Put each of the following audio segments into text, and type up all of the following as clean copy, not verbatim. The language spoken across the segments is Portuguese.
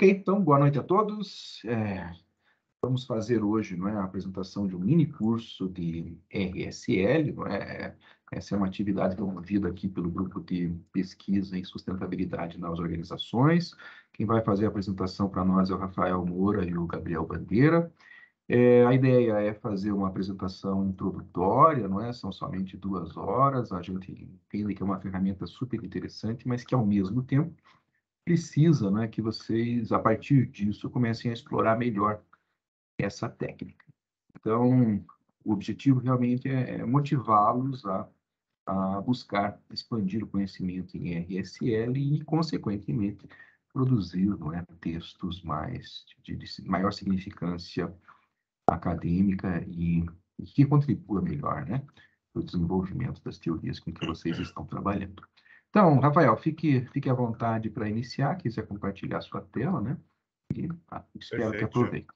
Ok, então, boa noite a todos. Vamos fazer hoje, não é, a apresentação de um mini curso de RSL, não é? Essa é uma atividade promovida aqui pelo Grupo de Pesquisa em Sustentabilidade nas Organizações. Quem vai fazer a apresentação para nós é o Rafael Moura e o Gabriel Bandeira. A ideia é fazer uma apresentação introdutória, não é? São somente 2 horas. A gente entende que é uma ferramenta super interessante, mas que, ao mesmo tempo, precisa, né, que vocês, a partir disso, comecem a explorar melhor essa técnica. Então, o objetivo realmente é motivá-los a buscar expandir o conhecimento em RSL e, consequentemente, produzir, não é, textos mais de maior significância acadêmica e que contribua melhor, né, para o desenvolvimento das teorias com que vocês estão trabalhando. Então, Rafael, fique à vontade para iniciar, quiser compartilhar sua tela, né? E espero que Perfeito. aproveite.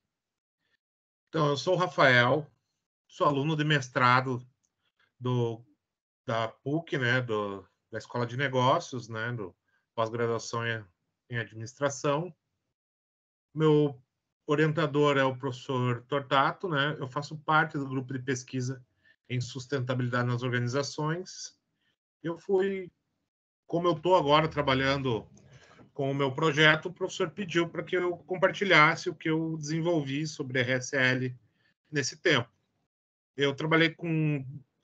Então, eu sou o Rafael, sou aluno de mestrado da PUC, né, da Escola de Negócios, né, do pós-graduação em administração. Meu orientador é o professor Tortato, né? Eu faço parte do grupo de pesquisa em sustentabilidade nas organizações. Como eu estou agora trabalhando com o meu projeto, o professor pediu para que eu compartilhasse o que eu desenvolvi sobre RSL nesse tempo. Eu trabalhei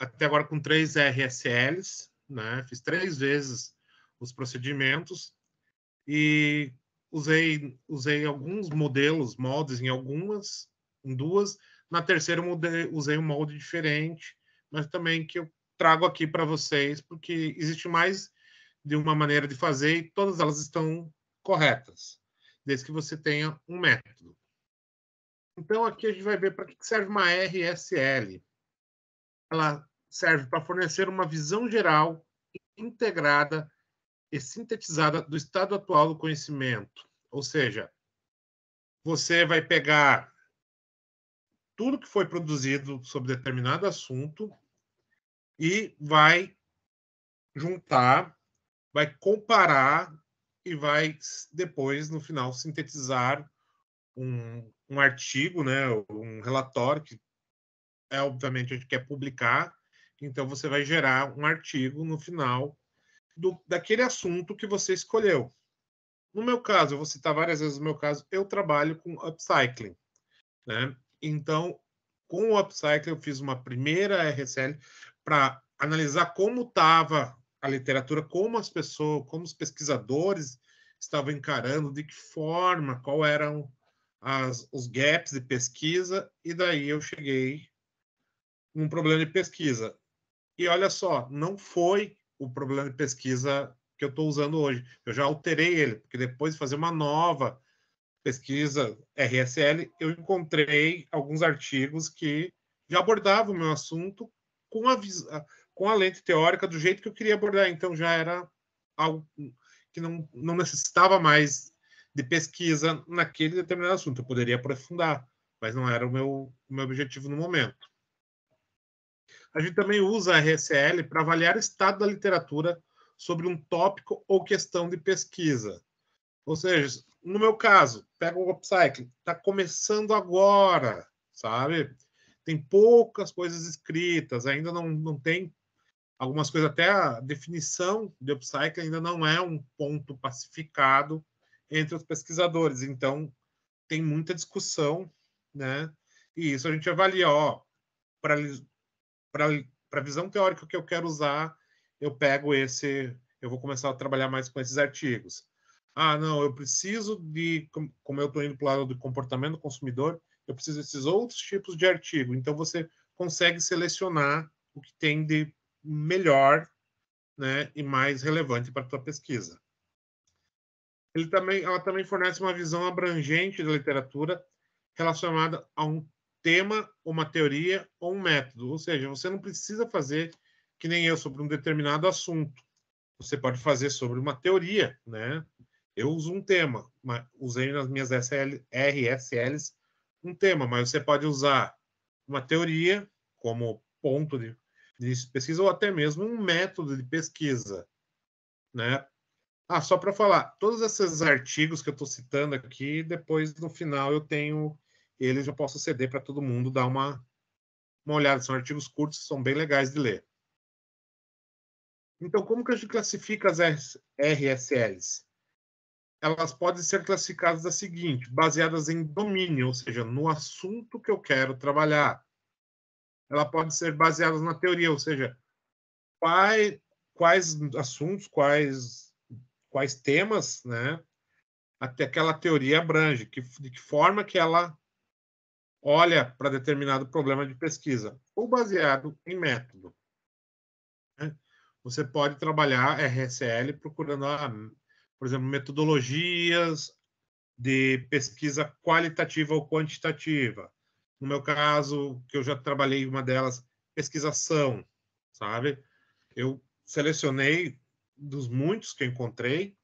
até agora com 3 RSLs, né? Fiz 3 vezes os procedimentos e usei alguns modelos, moldes em 2. Na terceira, usei um molde diferente, mas também que eu trago aqui para vocês, porque existe mais de uma maneira de fazer e todas elas estão corretas, desde que você tenha um método. Então, aqui a gente vai ver para que serve uma RSL. Ela serve para fornecer uma visão geral, integrada e sintetizada do estado atual do conhecimento. Ou seja, você vai pegar tudo que foi produzido sobre determinado assunto e vai juntar, vai comparar e vai depois, no final, sintetizar um artigo, né, um relatório que obviamente a gente quer publicar, então você vai gerar um artigo no final daquele assunto que você escolheu. No meu caso, eu vou citar várias vezes o meu caso, eu trabalho com upcycling, né? Então, com o upcycling, eu fiz uma primeira RSL para analisar como estava a literatura, como as pessoas, como os pesquisadores estavam encarando, de que forma, qual eram os gaps de pesquisa, e daí eu cheguei num problema de pesquisa. E olha só, não foi o problema de pesquisa que eu estou usando hoje. Eu já alterei ele, porque depois de fazer uma nova pesquisa RSL, eu encontrei alguns artigos que já abordavam o meu assunto com a lente teórica do jeito que eu queria abordar. Então, já era algo que não necessitava mais de pesquisa naquele determinado assunto. Eu poderia aprofundar, mas não era o meu objetivo no momento. A gente também usa a RSL para avaliar o estado da literatura sobre um tópico ou questão de pesquisa. Ou seja, no meu caso, pega o upcycling, está começando agora, sabe? Tem poucas coisas escritas, ainda não tem algumas coisas, até a definição de upcycling ainda não é um ponto pacificado entre os pesquisadores. Então, tem muita discussão, né? E isso a gente avalia, ó, para a visão teórica que eu quero usar, eu pego eu vou começar a trabalhar mais com esses artigos. Ah, não, eu preciso como eu estou indo para o lado do comportamento do consumidor, eu preciso desses outros tipos de artigo. Então, você consegue selecionar o que tem de melhor, né, e mais relevante para a tua pesquisa. Ela também fornece uma visão abrangente da literatura relacionada a um tema, uma teoria ou um método. Ou seja, você não precisa fazer que nem eu sobre um determinado assunto. Você pode fazer sobre uma teoria, né? Eu uso um tema, usei nas minhas RSLs um tema, mas você pode usar uma teoria como ponto de pesquisa ou até mesmo um método de pesquisa, né? Só para falar, todos esses artigos que eu estou citando aqui, depois no final eu tenho eles, eu posso ceder para todo mundo dar uma olhada. São artigos curtos, são bem legais de ler. Então, como que a gente classifica as RSLs? Elas podem ser classificadas da seguinte, baseadas em domínio, ou seja, no assunto que eu quero trabalhar. Ela pode ser baseada na teoria, ou seja, quais assuntos, quais temas, né, até aquela teoria abrange, de que forma que ela olha para determinado problema de pesquisa, ou baseado em método. Né? Você pode trabalhar RSL procurando, por exemplo, metodologias de pesquisa qualitativa ou quantitativa. No meu caso, que eu já trabalhei uma delas, pesquisação, sabe? Eu selecionei, dos muitos que eu encontrei,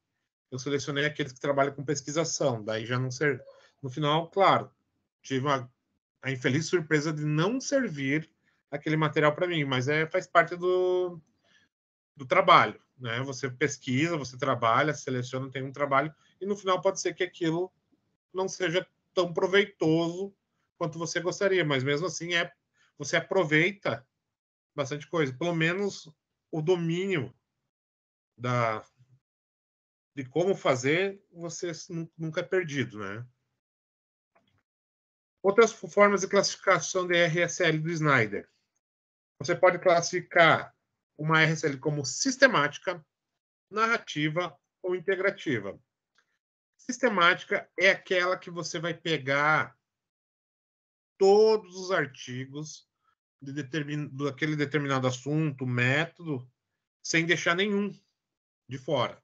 eu selecionei aqueles que trabalham com pesquisação. Daí já não ser... No final, claro, tive a infeliz surpresa de não servir aquele material para mim, mas faz parte do trabalho, né? Você pesquisa, você trabalha, seleciona, tem um trabalho, e no final pode ser que aquilo não seja tão proveitoso quanto você gostaria, mas mesmo assim você aproveita bastante coisa, pelo menos o domínio de como fazer, você nunca é perdido, né? Outras formas de classificação de RSL do Snyder. Você pode classificar uma RSL como sistemática, narrativa ou integrativa. Sistemática é aquela que você vai pegar todos os artigos daquele determinado assunto, método, sem deixar nenhum de fora,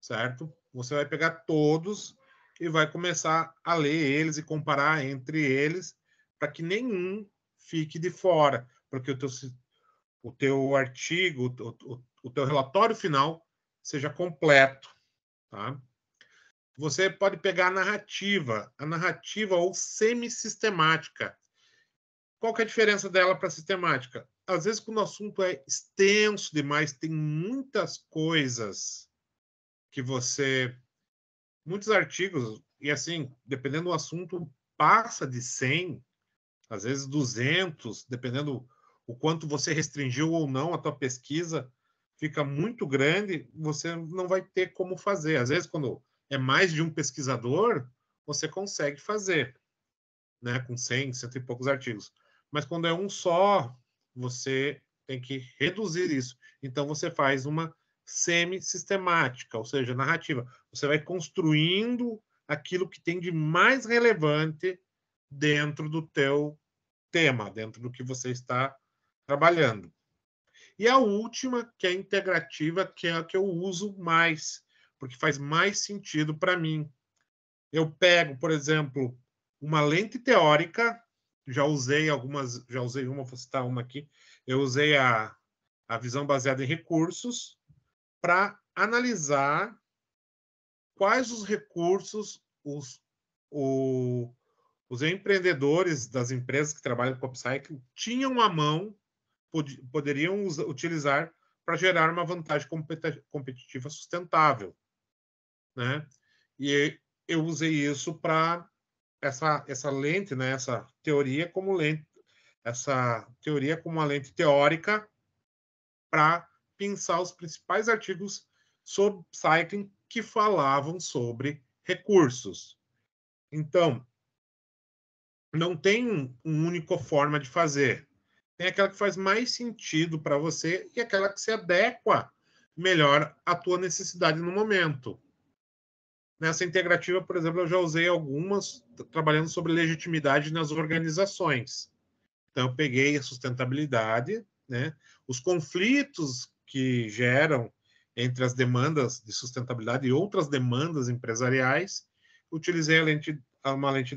certo? Você vai pegar todos e vai começar a ler eles e comparar entre eles para que nenhum fique de fora, porque o teu artigo, o teu relatório final seja completo, tá? Você pode pegar a narrativa ou semi-sistemática. Qual que é a diferença dela para a sistemática? Às vezes, quando o assunto é extenso demais, tem muitas coisas que muitos artigos, e assim, dependendo do assunto, passa de 100, às vezes 200, dependendo o quanto você restringiu ou não a tua pesquisa, fica muito grande, você não vai ter como fazer. Às vezes, quando é mais de um pesquisador, você consegue fazer, né, com 100, cento e poucos artigos. Mas quando é um só, você tem que reduzir isso. Então, você faz uma semi-sistemática, ou seja, narrativa. Você vai construindo aquilo que tem de mais relevante dentro do teu tema, dentro do que você está trabalhando. E a última, que é a integrativa, que é a que eu uso mais, porque faz mais sentido para mim. Eu pego, por exemplo, uma lente teórica, já usei uma, vou citar uma aqui, eu usei a visão baseada em recursos para analisar quais os recursos os empreendedores das empresas que trabalham com upcycling tinham à mão, poderiam utilizar para gerar uma vantagem competitiva sustentável, né? E eu usei isso para essa lente, né? Essa teoria como uma lente teórica para pensar os principais artigos sobre cycling que falavam sobre recursos. Então, não tem uma única forma de fazer. Tem aquela que faz mais sentido para você e aquela que se adequa melhor à tua necessidade no momento. Nessa integrativa, por exemplo, eu já usei algumas trabalhando sobre legitimidade nas organizações. Então, eu peguei a sustentabilidade, né, os conflitos que geram entre as demandas de sustentabilidade e outras demandas empresariais, utilizei uma lente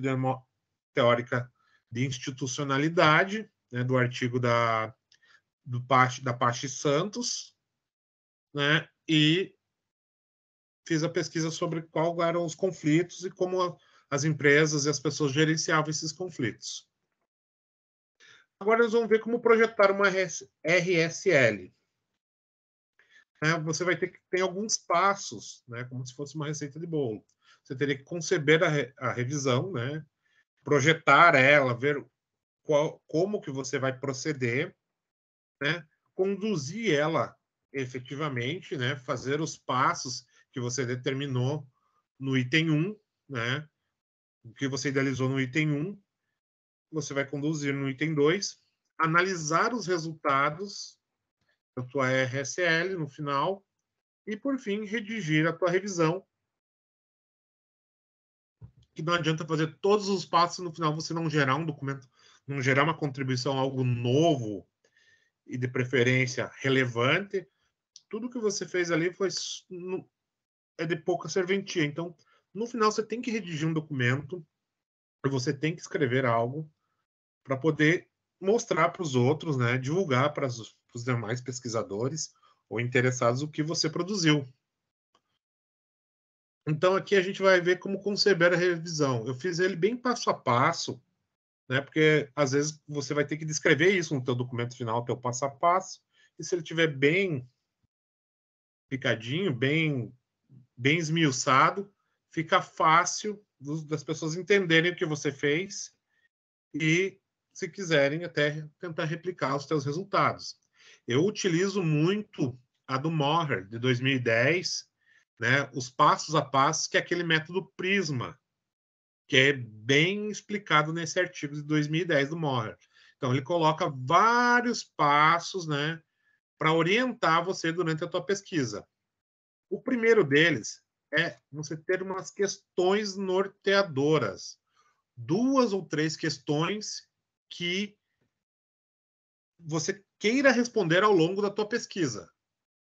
teórica de institucionalidade, né, do artigo da Paty Santos, né, e fiz a pesquisa sobre quais eram os conflitos e como as empresas e as pessoas gerenciavam esses conflitos. Agora nós vamos ver como projetar uma RSL. né, você vai ter que ter alguns passos, né, como se fosse uma receita de bolo. Você teria que conceber a revisão, né, projetar ela, ver como que você vai proceder, né, conduzir ela efetivamente, né, fazer os passos que você determinou no item 1, né, o que você idealizou no item 1, você vai conduzir no item 2, analisar os resultados da tua RSL no final e, por fim, redigir a tua revisão, que não adianta fazer todos os passos no final você não gerar um documento, não gerar uma contribuição, algo novo e de preferência relevante. Tudo que você fez ali é de pouca serventia. Então, no final, você tem que redigir um documento, você tem que escrever algo para poder mostrar para os outros, né, divulgar para os demais pesquisadores ou interessados o que você produziu. Então, aqui a gente vai ver como conceber a revisão. Eu fiz ele bem passo a passo, né, porque às vezes você vai ter que descrever isso no teu documento final, teu passo a passo, e se ele estiver bem picadinho, bem esmiuçado, fica fácil das pessoas entenderem o que você fez e, se quiserem, até tentar replicar os teus resultados. Eu utilizo muito a do Moher, de 2010, né, os passos a passos, que é aquele método Prisma, que é bem explicado nesse artigo de 2010 do Moher. Então, ele coloca vários passos, né, para orientar você durante a tua pesquisa. O primeiro deles é você ter umas questões norteadoras. 2 ou 3 questões que você queira responder ao longo da tua pesquisa.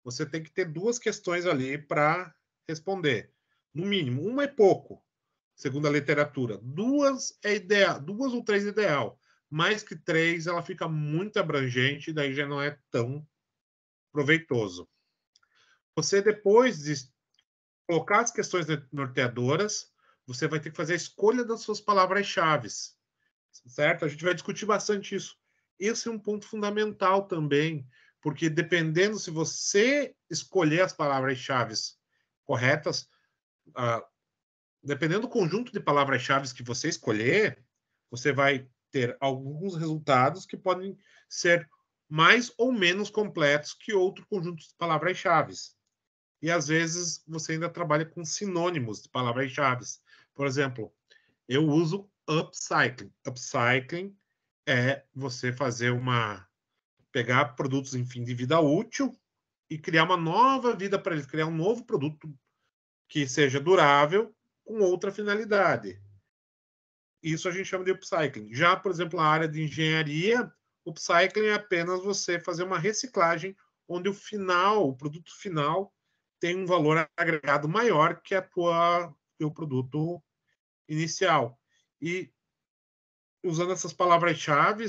Você tem que ter 2 questões ali para responder. No mínimo, uma é pouco, segundo a literatura. 2 é ideal, 2 ou 3 é ideal. Mais que 3, ela fica muito abrangente, daí já não é tão proveitoso. Você, depois de colocar as questões norteadoras, você vai ter que fazer a escolha das suas palavras-chave, certo? A gente vai discutir bastante isso. Esse é um ponto fundamental também, porque dependendo se você escolher as palavras-chave corretas, dependendo do conjunto de palavras-chave que você escolher, você vai ter alguns resultados que podem ser mais ou menos completos que outro conjunto de palavras-chave. E às vezes você ainda trabalha com sinônimos de palavras-chave. Por exemplo, eu uso upcycling. Upcycling é você pegar produtos em fim de vida útil e criar uma nova vida para eles, criar um novo produto que seja durável com outra finalidade. Isso a gente chama de upcycling. Já, por exemplo, na área de engenharia, upcycling é apenas você fazer uma reciclagem onde o produto final tem um valor agregado maior que o produto inicial. E usando essas palavras-chave,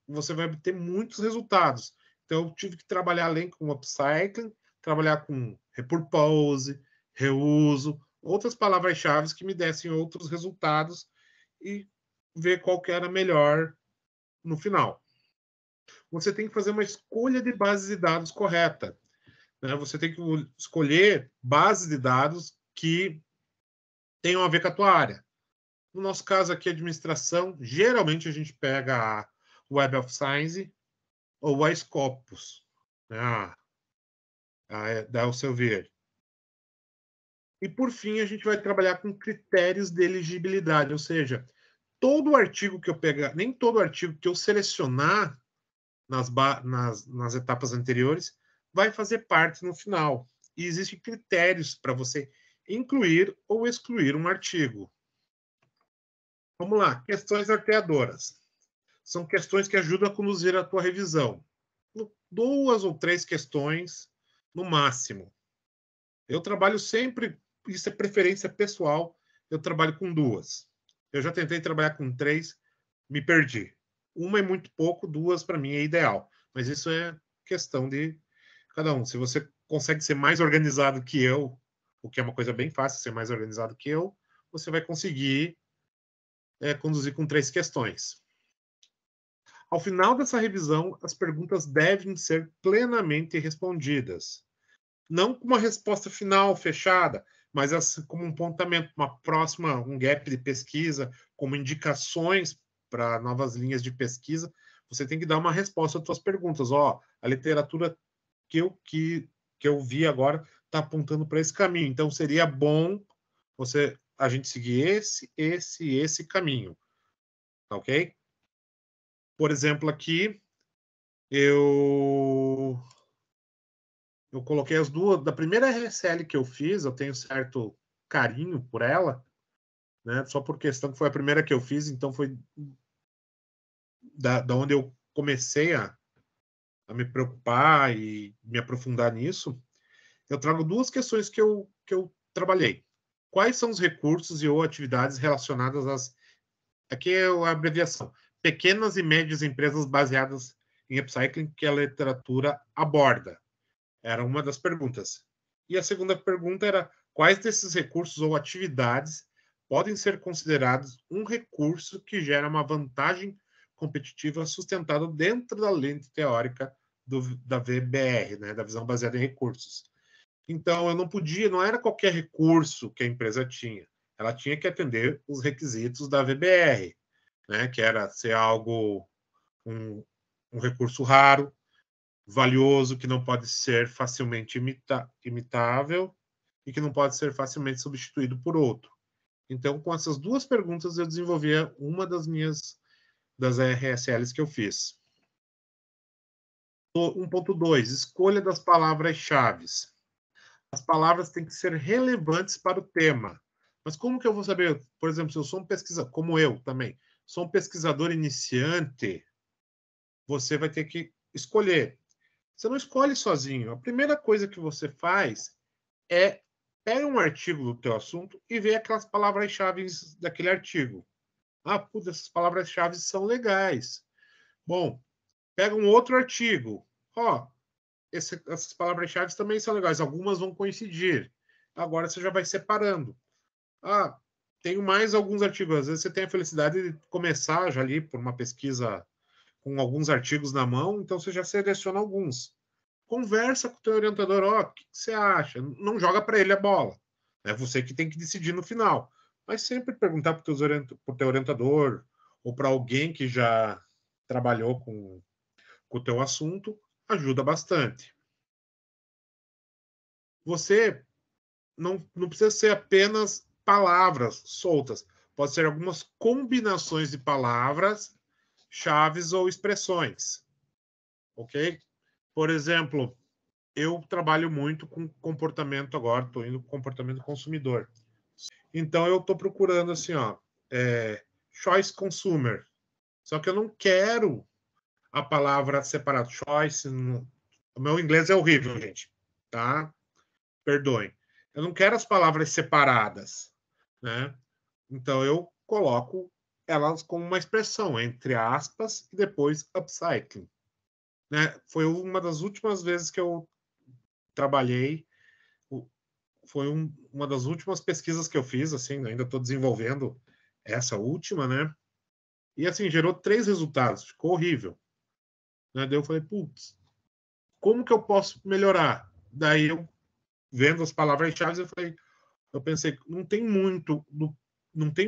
você vai obter muitos resultados. Então, eu tive que trabalhar além com upcycling, trabalhar com repurpose, reuso, outras palavras-chave que me dessem outros resultados e ver qual que era melhor no final. Você tem que fazer uma escolha de bases de dados correta. Né? Você tem que escolher bases de dados que tenham a ver com a tua área. No nosso caso aqui, administração, geralmente a gente pega a Web of Science ou a Scopus, né? Da Elsevier. E, por fim, a gente vai trabalhar com critérios de elegibilidade, ou seja, todo artigo que eu pegar, nem todo artigo que eu selecionar nas etapas anteriores vai fazer parte no final. E existem critérios para você incluir ou excluir um artigo. Vamos lá, questões norteadoras. São questões que ajudam a conduzir a tua revisão. 2 ou 3 questões, no máximo. Eu trabalho sempre, isso é preferência pessoal, eu trabalho com 2. Eu já tentei trabalhar com 3, me perdi. Uma é muito pouco, 2 para mim é ideal. Mas isso é questão de cada um. Se você consegue ser mais organizado que eu, o que é uma coisa bem fácil, ser mais organizado que eu, você vai conseguir conduzir com 3 questões. Ao final dessa revisão, as perguntas devem ser plenamente respondidas. não com uma resposta final fechada, mas assim, como um pontamento, uma próxima, um gap de pesquisa, como indicações para novas linhas de pesquisa, você tem que dar uma resposta às suas perguntas. Ó, a literatura que eu vi agora está apontando para esse caminho, então seria bom a gente seguir esse caminho, tá ok? Por exemplo, aqui eu coloquei as duas. Da primeira RSL que eu fiz, eu tenho certo carinho por ela, né? Só por questão que foi a primeira que eu fiz, então foi da onde eu comecei a me preocupar e me aprofundar nisso. Eu trago duas questões que eu trabalhei. Quais são os recursos e ou atividades relacionadas às... Aqui é a abreviação. Pequenas e médias empresas baseadas em upcycling que a literatura aborda. Era uma das perguntas. E a segunda pergunta era: quais desses recursos ou atividades podem ser considerados um recurso que gera uma vantagem competitiva sustentada dentro da lente teórica da VBR, né, da visão baseada em recursos? Então, eu não podia, não era qualquer recurso que a empresa tinha. Ela tinha que atender os requisitos da VBR, né, que era ser algo, um recurso raro, valioso, que não pode ser facilmente imitável e que não pode ser facilmente substituído por outro. Então, com essas duas perguntas, eu desenvolvia uma das RSLs que eu fiz. 1.2, escolha das palavras-chave. As palavras têm que ser relevantes para o tema. Mas como que eu vou saber? Por exemplo, se eu sou um pesquisador, como eu também, sou um pesquisador iniciante, você vai ter que escolher. Você não escolhe sozinho. A primeira coisa que você faz é pega um artigo do teu assunto e vê aquelas palavras-chave daquele artigo. Ah, putz, essas palavras-chave são legais. Bom, pega um outro artigo. Ó, essas palavras-chave também são legais. Algumas vão coincidir. Agora você já vai separando. Ah, tenho mais alguns artigos. Às vezes você tem a felicidade de começar já ali por uma pesquisa com alguns artigos na mão, então você já seleciona alguns. Conversa com o teu orientador, ó, o que você acha? Não joga para ele a bola. É você que tem que decidir no final. Mas sempre perguntar para o teu orientador ou para alguém que já trabalhou com o teu assunto ajuda bastante. Você não precisa ser apenas palavras soltas. Pode ser algumas combinações de palavras, chaves ou expressões. Ok? Por exemplo, eu trabalho muito com comportamento agora, estou indo com comportamento consumidor. Então, eu estou procurando assim, ó, choice consumer. Só que eu não quero a palavra separada. Choice. O meu inglês é horrível, gente. Tá? Perdoem. Eu não quero as palavras separadas, né? Então, eu coloco elas como uma expressão, entre aspas, e depois upcycling. Né? Foi uma das últimas vezes que eu trabalhei, foi uma das últimas pesquisas que eu fiz, assim, ainda estou desenvolvendo essa última, né? E assim, gerou 3 resultados, ficou horrível. Né? Daí eu falei, putz, como que eu posso melhorar? Daí eu, vendo as palavras-chave, eu pensei, não tem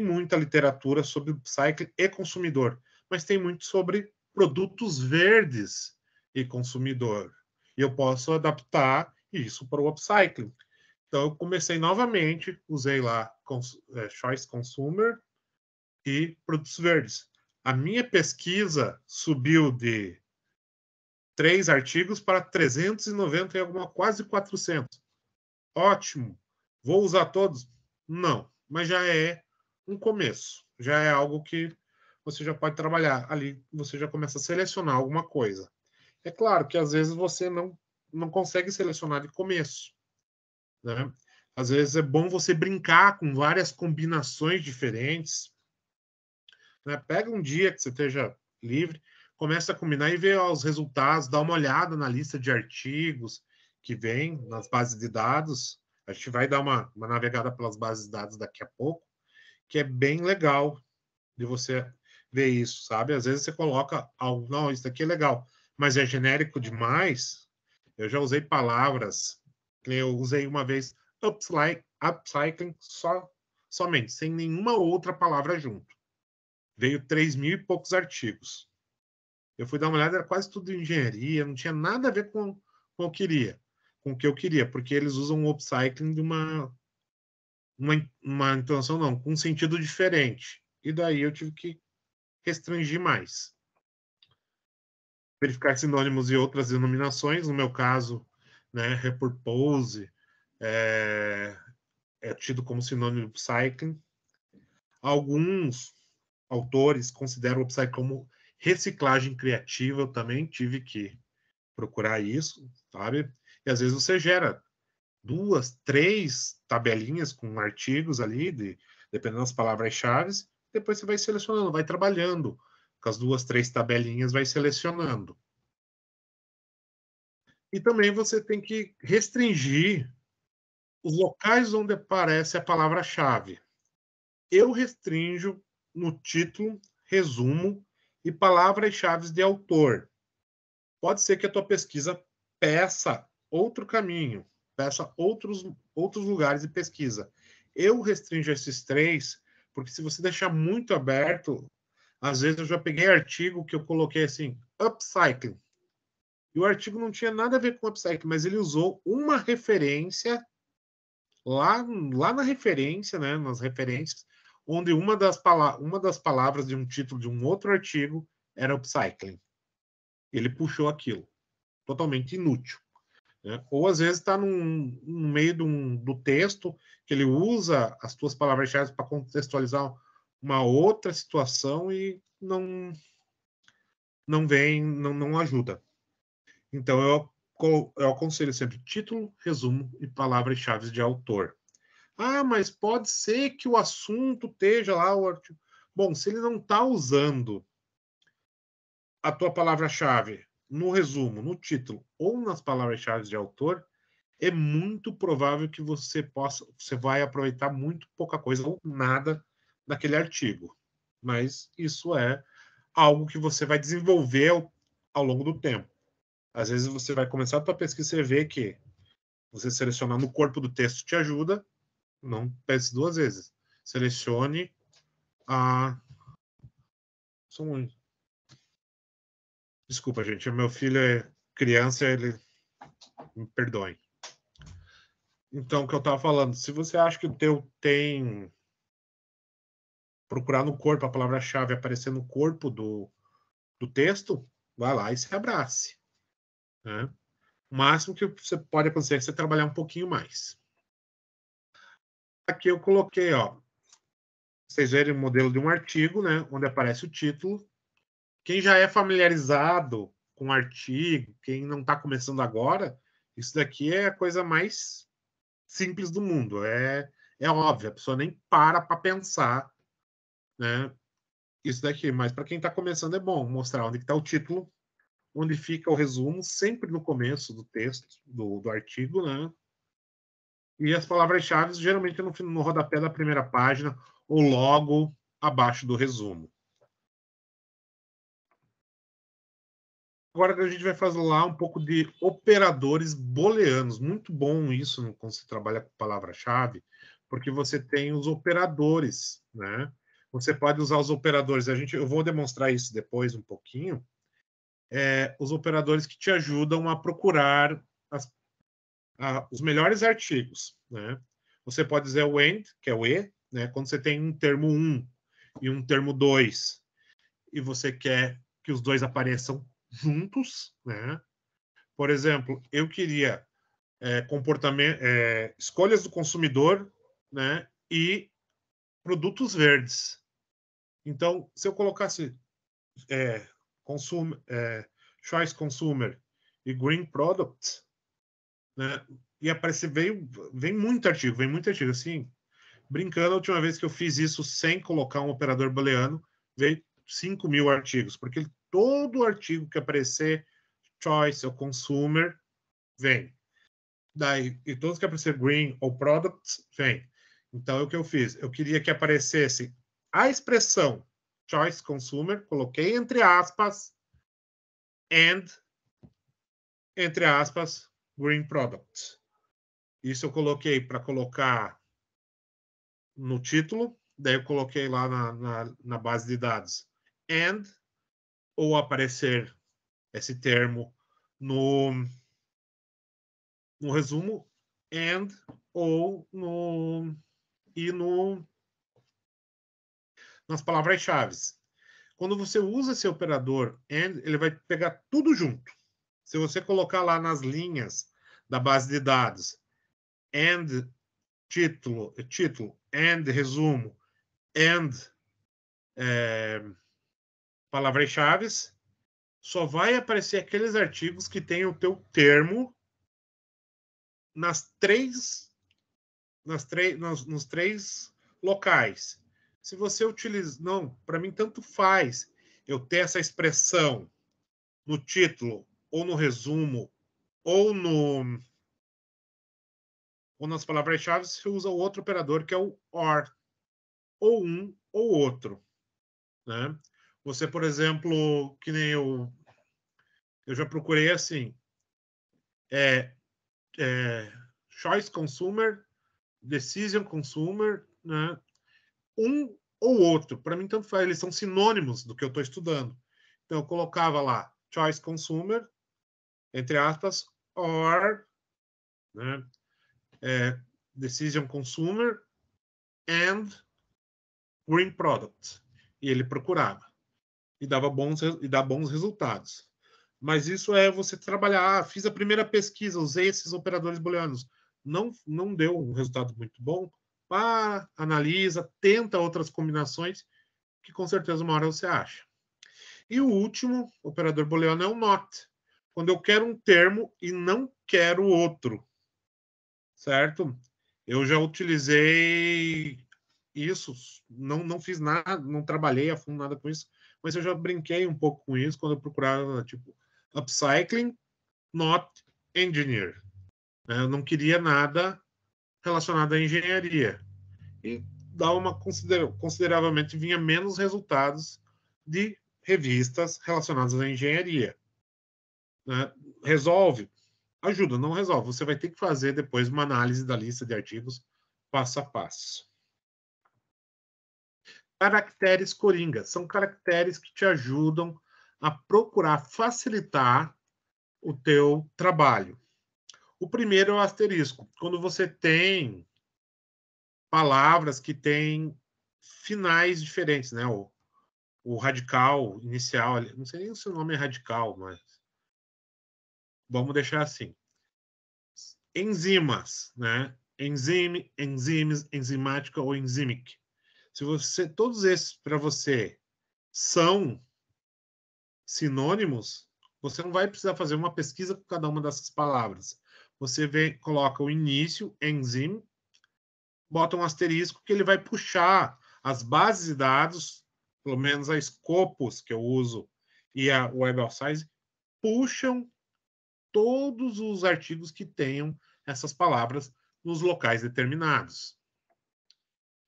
muita literatura sobre upcycling e consumidor, mas tem muito sobre produtos verdes e consumidor. E eu posso adaptar isso para o upcycling. Então, eu comecei novamente, usei lá Choice Consumer e produtos verdes. A minha pesquisa subiu de 3 artigos para 390 e alguma, quase 400. Ótimo. Vou usar todos? Não, mas já é um começo. Já é algo que você já pode trabalhar. Ali você já começa a selecionar alguma coisa. É claro que às vezes você não consegue selecionar de começo, né? Às vezes é bom você brincar com várias combinações diferentes, né? Pega um dia que você esteja livre, começa a combinar e vê os resultados, dá uma olhada na lista de artigos que vem nas bases de dados. A gente vai dar uma navegada pelas bases de dados daqui a pouco, que é bem legal de você ver isso, sabe? Às vezes você coloca algo, não, isso aqui é legal, mas é genérico demais. Eu já usei palavras Eu usei uma vez upcycling somente, sem nenhuma outra palavra junto. Veio 3.000 e poucos artigos. Eu fui dar uma olhada, era quase tudo engenharia, não tinha nada a ver com o que eu queria, porque eles usam o upcycling de uma entonação, não, com um sentido diferente. E daí eu tive que restringir mais. Verificar sinônimos e outras denominações, no meu caso, né, repurpose é tido como sinônimo de upcycling. Alguns autores consideram o upcycling como reciclagem criativa, eu também tive que procurar isso, sabe? E às vezes você gera 2, 3 tabelinhas com artigos ali, dependendo das palavras-chave, depois você vai selecionando, vai trabalhando com as 2, 3 tabelinhas, vai selecionando. E também você tem que restringir os locais onde aparece a palavra-chave. Eu restringo no título, resumo e palavras-chave de autor. Pode ser que a tua pesquisa peça outro caminho, peça outros lugares de pesquisa. Eu restringo esses 3, porque se você deixar muito aberto, às vezes eu já peguei artigo que eu coloquei assim, upcycling. E o artigo não tinha nada a ver com upcycling, mas ele usou uma referência lá na referência, né, nas referências, onde uma das palavras de um título de um outro artigo era upcycling. Ele puxou aquilo. Totalmente inútil. Né? Ou às vezes está no meio do texto que ele usa as tuas palavras-chave para contextualizar uma outra situação e não ajuda. Então eu aconselho sempre título, resumo e palavras-chave de autor. Ah, mas pode ser que o assunto esteja lá o artigo. Bom, se ele não está usando a tua palavra-chave no resumo, no título ou nas palavras-chave de autor, é muito provável que você vai aproveitar muito pouca coisa ou nada daquele artigo. Mas isso é algo que você vai desenvolver ao longo do tempo. Às vezes você vai começar a tua pesquisa e vê que você selecionar no corpo do texto te ajuda, não pense 2 vezes. Selecione a... Desculpa, gente, meu filho é criança, ele... Me perdoem. Então, o que eu estava falando, se você acha que o teu tem... Procurar no corpo, a palavra-chave aparecer no corpo do texto, vai lá e se abrace. Né? O máximo que você pode acontecer é você trabalhar um pouquinho mais. Aqui eu coloquei, ó, vocês verem o modelo de um artigo, né, onde aparece o título. Quem já é familiarizado com o artigo, quem não está começando agora, isso daqui é a coisa mais simples do mundo. É óbvio, a pessoa nem para pensar, né, isso daqui. Mas para quem está começando é bom mostrar onde está o título, onde fica o resumo, sempre no começo do texto, do artigo, né? E as palavras-chave, geralmente no rodapé da primeira página, ou logo abaixo do resumo. Agora a gente vai fazer lá um pouco de operadores booleanos. Muito bom isso quando você trabalha com palavra-chave, porque você tem os operadores, né? Você pode usar os operadores. Eu vou demonstrar isso depois um pouquinho. Os operadores que te ajudam a procurar os melhores artigos, né? Você pode dizer o AND, que é o E, né? Quando você tem um termo 1 e um termo 2, e você quer que os dois apareçam juntos, né? Por exemplo, eu queria escolhas do consumidor, né? E produtos verdes. Então, se eu colocasse Choice Consumer e Green Product, né? E aparecer, vem muito artigo, assim. Brincando, a última vez que eu fiz isso sem colocar um operador booleano, veio 5.000 artigos, porque todo artigo que aparecer choice ou consumer, vem. Daí, e todos que aparecer green ou products, vem. Então, o que eu fiz? Eu queria que aparecesse a expressão choice consumer, coloquei entre aspas, and, entre aspas, green products. Isso eu coloquei para colocar no título, daí eu coloquei lá na base de dados and, ou aparecer esse termo no resumo and, ou nas palavras-chave. Quando você usa esse operador AND, ele vai pegar tudo junto. Se você colocar lá nas linhas da base de dados AND título, AND resumo, AND palavras-chave, só vai aparecer aqueles artigos que têm o teu termo nos três locais. Se você utiliza... Não, para mim tanto faz eu ter essa expressão no título, ou no resumo, ou nas palavras-chave, você usa o outro operador, que é o OR. Ou um ou outro. Né? Você, por exemplo, que nem eu já procurei assim, choice consumer, decision consumer, né? Um ou outro. Para mim, tanto faz. Eles são sinônimos do que eu estou estudando. Então, eu colocava lá choice consumer, entre aspas, or, né? Decision consumer and green product. E ele procurava. E dá bons resultados. Mas isso é você trabalhar. Fiz a primeira pesquisa, usei esses operadores booleanos. Não deu um resultado muito bom. Analisa, tenta outras combinações, que com certeza uma hora você acha. E o último operador booleano é o not. Quando eu quero um termo e não quero outro. Certo? Eu já utilizei isso, não fiz nada, não trabalhei a fundo nada com isso, mas eu já brinquei um pouco com isso quando eu procurava, tipo, upcycling, not engineer. Eu não queria nada relacionado à engenharia. E dá consideravelmente vinha menos resultados de revistas relacionadas à engenharia. Resolve? Ajuda, não resolve. Você vai ter que fazer depois uma análise da lista de artigos passo a passo. Caracteres coringa são caracteres que te ajudam a procurar facilitar o teu trabalho. O primeiro é o asterisco. Quando você tem palavras que têm finais diferentes, né? O radical inicial, não sei nem se o nome é radical, mas vamos deixar assim. Enzimas, né? Enzyme, enzymes, enzimática ou enzymic. Se todos esses para você são sinônimos, você não vai precisar fazer uma pesquisa com cada uma dessas palavras. Você coloca o início, enzyme, bota um asterisco que ele vai puxar as bases de dados, pelo menos a Scopus que eu uso e a Web of Science, puxam todos os artigos que tenham essas palavras nos locais determinados.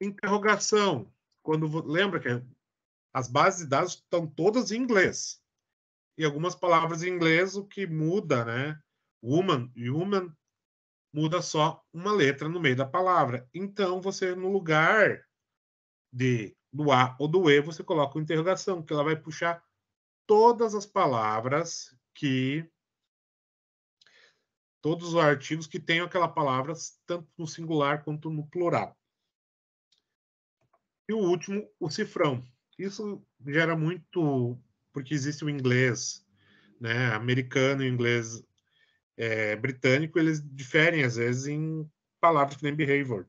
Interrogação. Lembra que as bases de dados estão todas em inglês. E algumas palavras em inglês, o que muda, né? Woman e human muda só uma letra no meio da palavra. Então, você, no lugar do A ou do E, você coloca uma interrogação, que ela vai puxar todas as palavras todos os artigos que tenham aquela palavra, tanto no singular quanto no plural. E o último, o cifrão. Isso gera muito, porque existe o inglês, né, americano e o inglês britânico, eles diferem, às vezes, em palavras que nem behavior.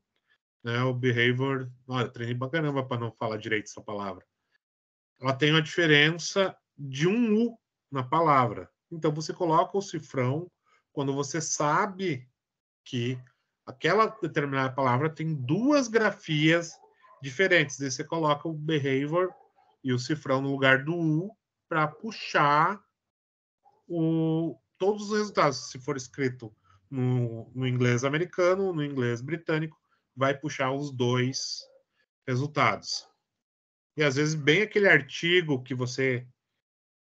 Né? O behavior, olha, eu treinei pra caramba para não falar direito essa palavra. Ela tem uma diferença de um U na palavra. Então, você coloca o cifrão quando você sabe que aquela determinada palavra tem duas grafias diferentes. Daí você coloca o behavior e o cifrão no lugar do U para puxar todos os resultados. Se for escrito no inglês americano, no inglês britânico, vai puxar os dois resultados. E às vezes bem aquele artigo que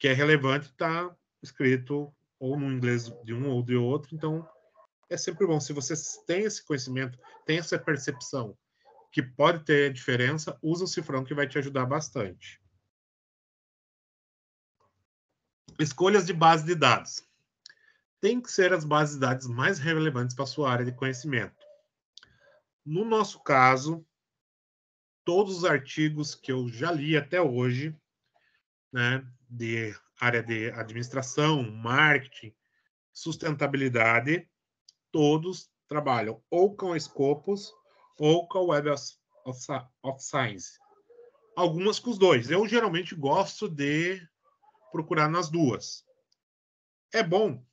é relevante está escrito ou no inglês de um ou de outro, então é sempre bom. Se você tem esse conhecimento, tem essa percepção que pode ter diferença, usa o cifrão que vai te ajudar bastante. Escolhas de base de dados. Tem que ser as bases de dados mais relevantes para a sua área de conhecimento. No nosso caso, todos os artigos que eu já li até hoje, né, de área de administração, marketing, sustentabilidade, todos trabalham ou com a Scopus ou com a Web of Science. Algumas com os dois. Eu geralmente gosto de procurar nas duas. É bom?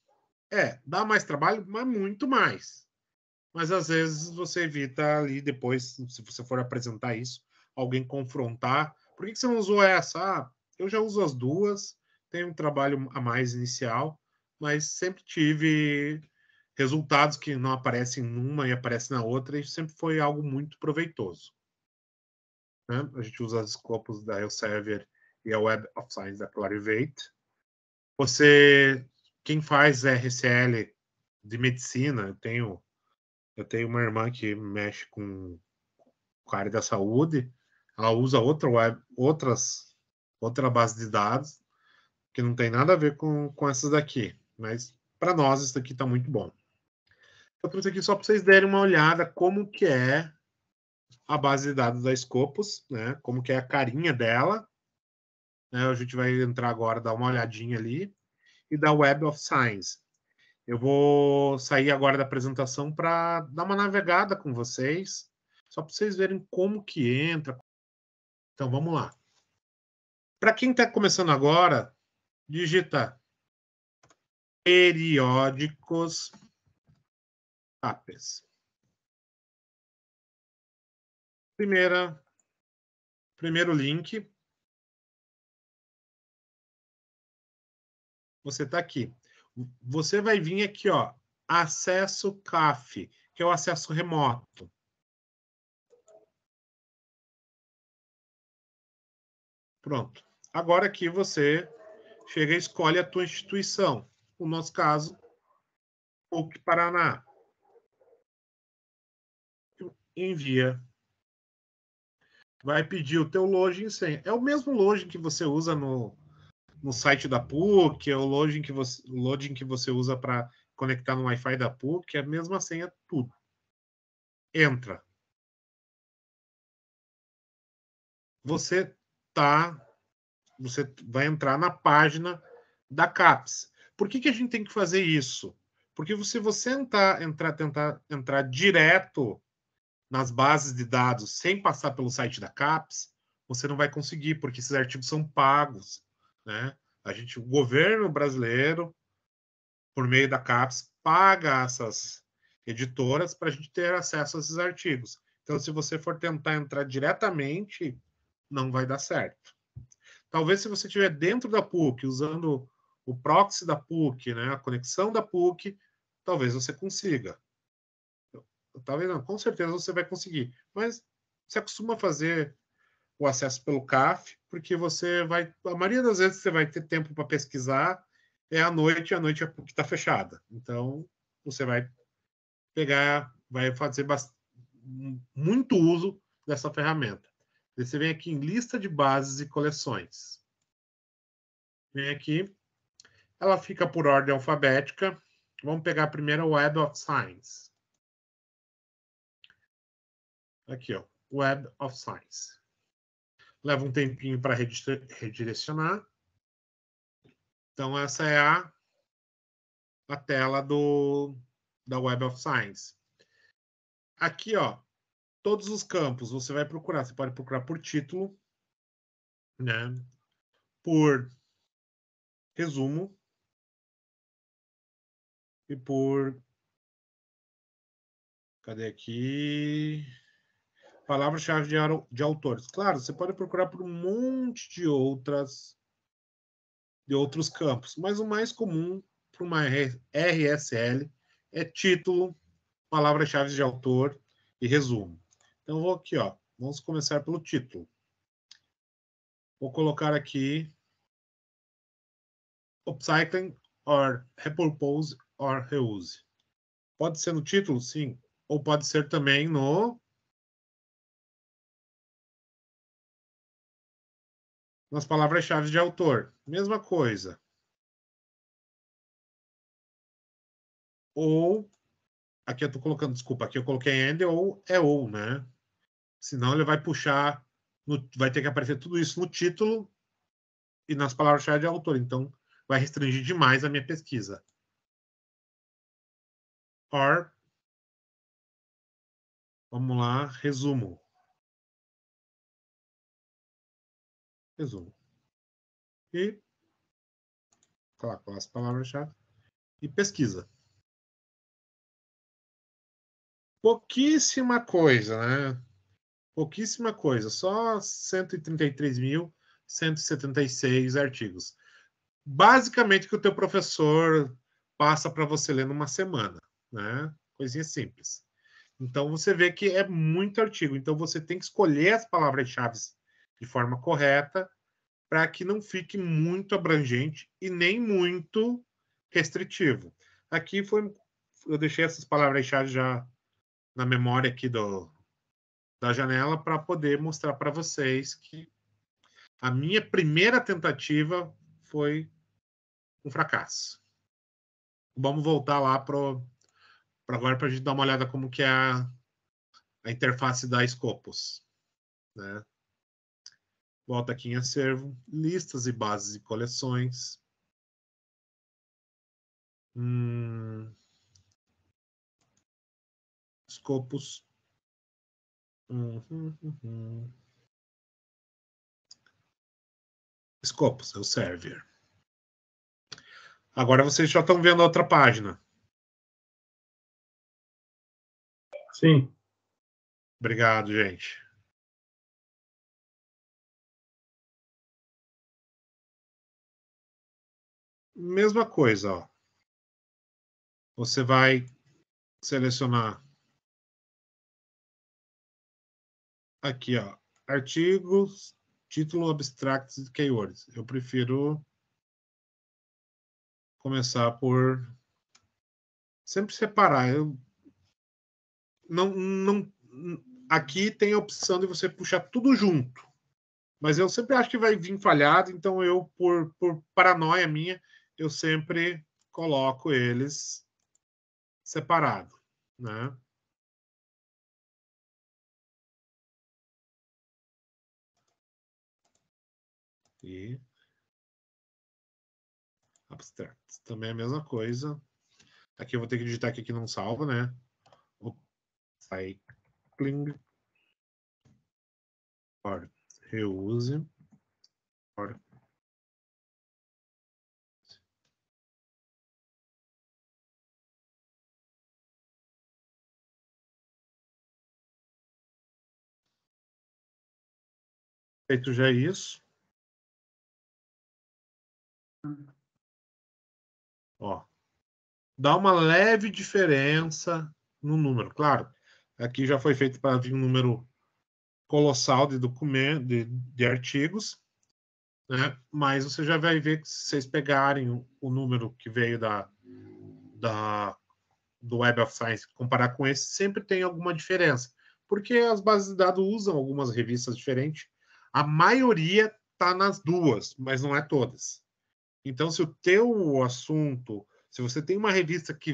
Dá mais trabalho, mas muito mais. Mas às vezes você evita ali depois, se você for apresentar isso, alguém confrontar. Por que você não usou essa? Ah, eu já uso as duas, tenho um trabalho a mais inicial, mas sempre tive resultados que não aparecem numa e aparecem na outra, e sempre foi algo muito proveitoso. Né? A gente usa os escopos da Elsevier e a Web of Science da Clarivate. Quem faz RCL de medicina, eu tenho uma irmã que mexe com a área da saúde, ela usa outra base de dados que não tem nada a ver com essas daqui, mas para nós isso daqui está muito bom. Eu trouxe aqui só para vocês derem uma olhada como que é a base de dados da Scopus, né? Como que é a carinha dela. Né? A gente vai entrar agora, dar uma olhadinha ali, e da Web of Science. Eu vou sair agora da apresentação para dar uma navegada com vocês, só para vocês verem como que entra. Então, vamos lá. Para quem está começando agora, digita periódicos CAPES. Primeiro link. Você está aqui. Você vai vir aqui, ó, acesso CAF, que é o acesso remoto. Pronto. Agora aqui você chega e escolhe a tua instituição. No nosso caso, PUC Paraná. Envia. Vai pedir o teu login e senha. É o mesmo login que você usa no site da PUC, é o login que você usa para conectar no Wi-Fi da PUC, é a mesma senha, tudo. Entra. Você vai entrar na página da CAPES. Por que a gente tem que fazer isso? Porque se você tentar entrar direto nas bases de dados sem passar pelo site da CAPES, você não vai conseguir, porque esses artigos são pagos, né? O governo brasileiro, por meio da CAPES, paga essas editoras para a gente ter acesso a esses artigos. Então, se você for tentar entrar diretamente, não vai dar certo. Talvez se você estiver dentro da PUC, usando o proxy da PUC, né, a conexão da PUC, talvez você consiga. Talvez não, com certeza você vai conseguir. Mas você acostuma fazer o acesso pelo CAF, porque a maioria das vezes você vai ter tempo para pesquisar, é à noite, e à noite a PUC está fechada. Então, você vai fazer muito uso dessa ferramenta. Você vem aqui em lista de bases e coleções. Vem aqui, ela fica por ordem alfabética. Vamos pegar a primeira Web of Science. Aqui, ó, Web of Science. Leva um tempinho para redirecionar. Então, essa é a tela da Web of Science. Aqui, ó, todos os campos você vai procurar. Você pode procurar por título, né? Por resumo e por... Cadê aqui? Palavras-chave de autores. Claro, você pode procurar por um monte de outros campos, mas o mais comum para uma RSL é título, palavras-chave de autor e resumo. Então, eu vou aqui, ó. Vamos começar pelo título. Vou colocar aqui upcycling or repurpose or reuse. Pode ser no título, sim. Ou pode ser também nas palavras-chave de autor. Mesma coisa. Ou, aqui eu estou colocando, desculpa, aqui eu coloquei and ou, né? Senão ele vai puxar, vai ter que aparecer tudo isso no título e nas palavras-chave de autor. Então, vai restringir demais a minha pesquisa. Or, vamos lá, resumo. Resumo. E, claro, com as palavras-chave. E pesquisa. Pouquíssima coisa, né? Pouquíssima coisa. Só 133.176 artigos. Basicamente, o que o teu professor passa para você ler numa semana, né? Coisinha simples. Então, você vê que é muito artigo. Então, você tem que escolher as palavras-chave de forma correta para que não fique muito abrangente e nem muito restritivo. Aqui eu deixei essas palavras-chave já na memória aqui da janela para poder mostrar para vocês que a minha primeira tentativa foi um fracasso. Vamos voltar lá para agora para a gente dar uma olhada como que é a interface da Scopus, né? Volta aqui em acervo, listas e bases e coleções. Scopus. Scopus, é o server. Agora vocês já estão vendo a outra página. Sim. Obrigado, gente. Mesma coisa, ó. Você vai selecionar aqui, ó, artigos, título, abstracts e keywords. Eu prefiro começar por sempre separar. Aqui tem a opção de você puxar tudo junto, mas eu sempre acho que vai vir falhado, então eu, por paranoia minha, eu sempre coloco eles separado, né? E abstracts também é a mesma coisa. Aqui eu vou ter que digitar aqui que não salva, né? Cycling or reuse or feito já isso. Ó, dá uma leve diferença no número. Claro, aqui já foi feito para vir um número colossal de documentos, de artigos, né? Mas você já vai ver que se vocês pegarem o número que veio do Web of Science, comparar com esse, sempre tem alguma diferença. Porque as bases de dados usam algumas revistas diferentes. A maioria está nas duas, mas não é todas. Então, se o teu assunto, se você tem uma revista que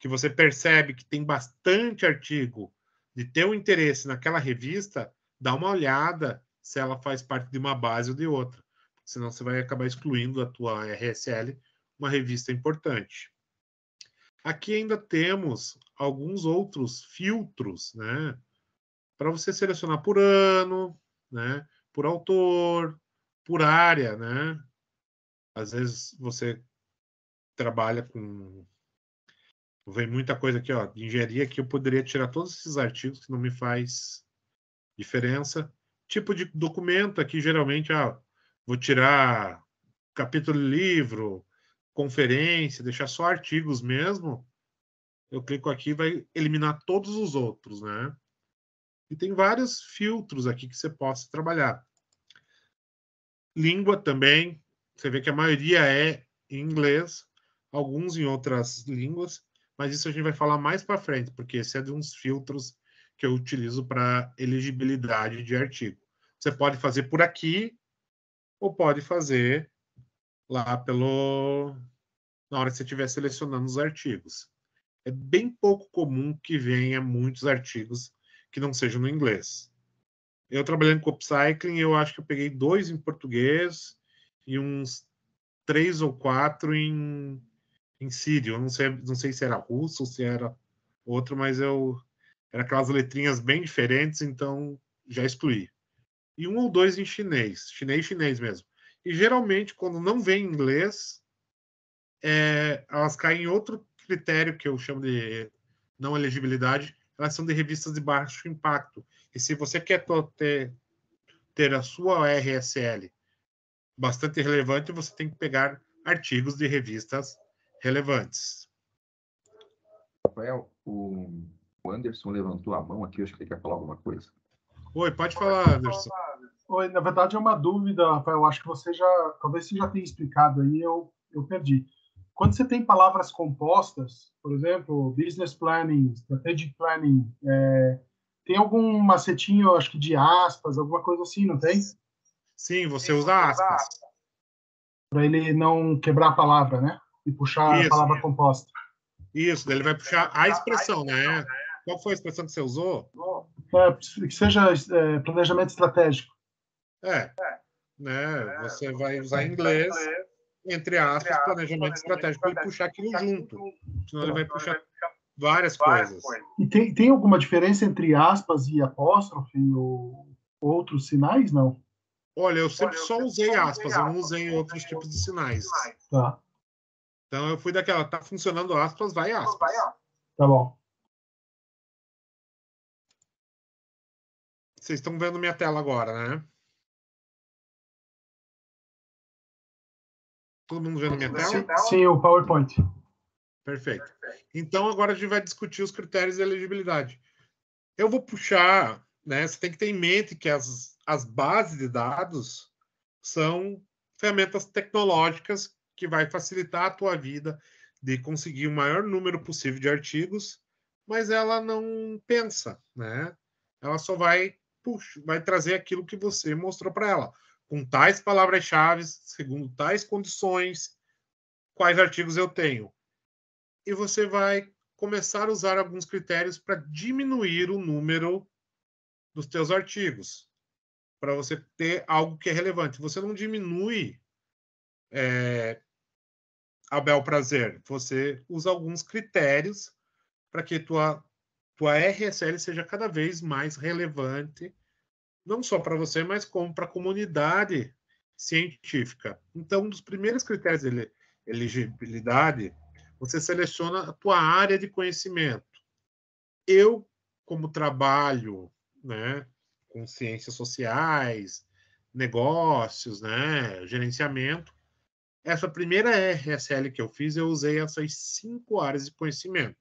você percebe que tem bastante artigo de teu interesse naquela revista, dá uma olhada se ela faz parte de uma base ou de outra. Senão você vai acabar excluindo da tua RSL uma revista importante. Aqui ainda temos alguns outros filtros, né? Para você selecionar por ano, né? Por autor, por área, né? Às vezes você trabalha com... Vem muita coisa aqui, ó, de engenharia, que eu poderia tirar todos esses artigos que não me faz diferença. Tipo de documento aqui, geralmente, vou tirar capítulo de livro, conferência, deixar só artigos mesmo. Eu clico aqui e vai eliminar todos os outros, né? E tem vários filtros aqui que você possa trabalhar. Língua também, você vê que a maioria é em inglês, alguns em outras línguas, mas isso a gente vai falar mais para frente, porque esse é de uns filtros que eu utilizo para elegibilidade de artigo. Você pode fazer por aqui ou pode fazer lá na hora que você estiver selecionando os artigos. É bem pouco comum que venha muitos artigos que não sejam no inglês. Eu trabalhando com upcycling, eu acho que eu peguei 2 em português e uns 3 ou 4 em sírio. Eu não sei se era russo ou se era outro, mas era aquelas letrinhas bem diferentes, então já excluí. E 1 ou 2 em chinês mesmo. E geralmente, quando não vem em inglês, elas caem em outro critério que eu chamo de não elegibilidade, elas são de revistas de baixo impacto. E se você quer ter a sua RSL bastante relevante, você tem que pegar artigos de revistas relevantes. Rafael, o Anderson levantou a mão aqui, eu acho que ele quer falar alguma coisa. Oi, pode falar, Anderson. Oi, na verdade é uma dúvida, Rafael. Eu acho que talvez você já tenha explicado aí, eu perdi. Quando você tem palavras compostas, por exemplo, business planning, strategic planning, tem algum macetinho, acho que de aspas, alguma coisa assim, não tem? Sim, você usa aspas. Para ele não quebrar a palavra, né? E puxar a palavra composta. Isso, ele vai puxar a expressão, né? Qual foi a expressão que você usou? Que seja planejamento estratégico. Né? Você vai usar em inglês, entre aspas, planejamento estratégico e puxar aquilo junto. Senão ele vai puxar várias coisas. E tem alguma diferença entre aspas e apóstrofe ou outros sinais, não? Olha, eu sempre só usei aspas, eu não usei outros tipos de sinais. Tá. Então eu fui daquela, tá funcionando aspas, vai aspas. Tá bom. Vocês estão vendo minha tela agora, né? Todo mundo vendo minha tela? Sim, o PowerPoint. Perfeito. Então agora a gente vai discutir os critérios de elegibilidade. Eu vou puxar, né? Você tem que ter em mente que as bases de dados são ferramentas tecnológicas que vai facilitar a tua vida de conseguir o maior número possível de artigos, mas ela não pensa, né? Ela só vai trazer aquilo que você mostrou para ela, com tais palavras-chave, segundo tais condições, quais artigos eu tenho. E você vai começar a usar alguns critérios para diminuir o número dos teus artigos, para você ter algo que é relevante. Você não diminui a bel prazer, você usa alguns critérios para que tua RSL seja cada vez mais relevante, não só para você, mas como para a comunidade científica. Então, um dos primeiros critérios de elegibilidade, você seleciona a tua área de conhecimento. Eu, como trabalho, né, com ciências sociais, negócios, né, gerenciamento, essa primeira RSL que eu fiz, eu usei essas 5 áreas de conhecimento,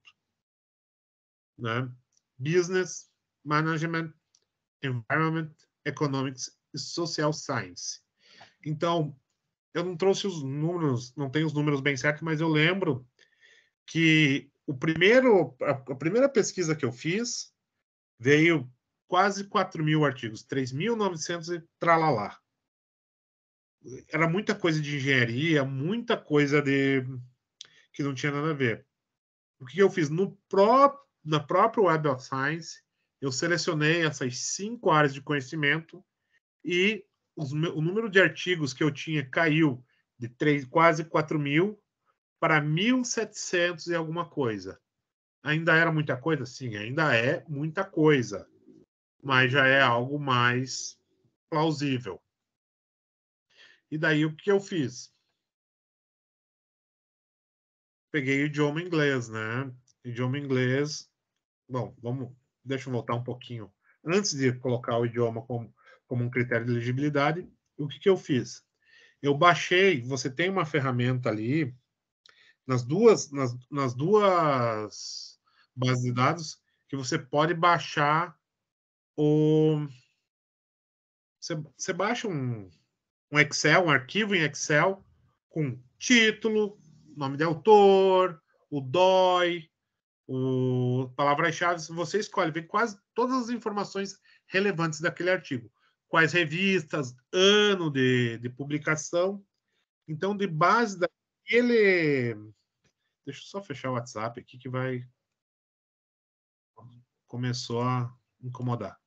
né? Business, Management, Environment, Economics e Social Science. Então, eu não trouxe os números, não tenho os números bem certos, mas eu lembro que a primeira pesquisa que eu fiz veio quase 4.000 artigos, 3.900 e tralalá. Era muita coisa de engenharia, muita coisa que não tinha nada a ver. O que eu fiz? Na própria Web of Science, eu selecionei essas 5 áreas de conhecimento e o número de artigos que eu tinha caiu de quase 4.000 para 1.700 e alguma coisa. Ainda era muita coisa? Sim, ainda é muita coisa, mas já é algo mais plausível. E daí o que eu fiz? Peguei o idioma inglês, né? Idioma inglês. Bom, deixa eu voltar um pouquinho. Antes de colocar o idioma como um critério de elegibilidade, o que eu fiz? Eu baixei, você tem uma ferramenta ali, nas duas bases de dados, que você pode baixar Você baixa um Excel, um arquivo em Excel com título, nome de autor, o DOI, palavras-chave, você escolhe, vem quase todas as informações relevantes daquele artigo. Quais revistas, ano de publicação. Então, de base daquele... Deixa eu só fechar o WhatsApp aqui que vai... Começou a incomodar.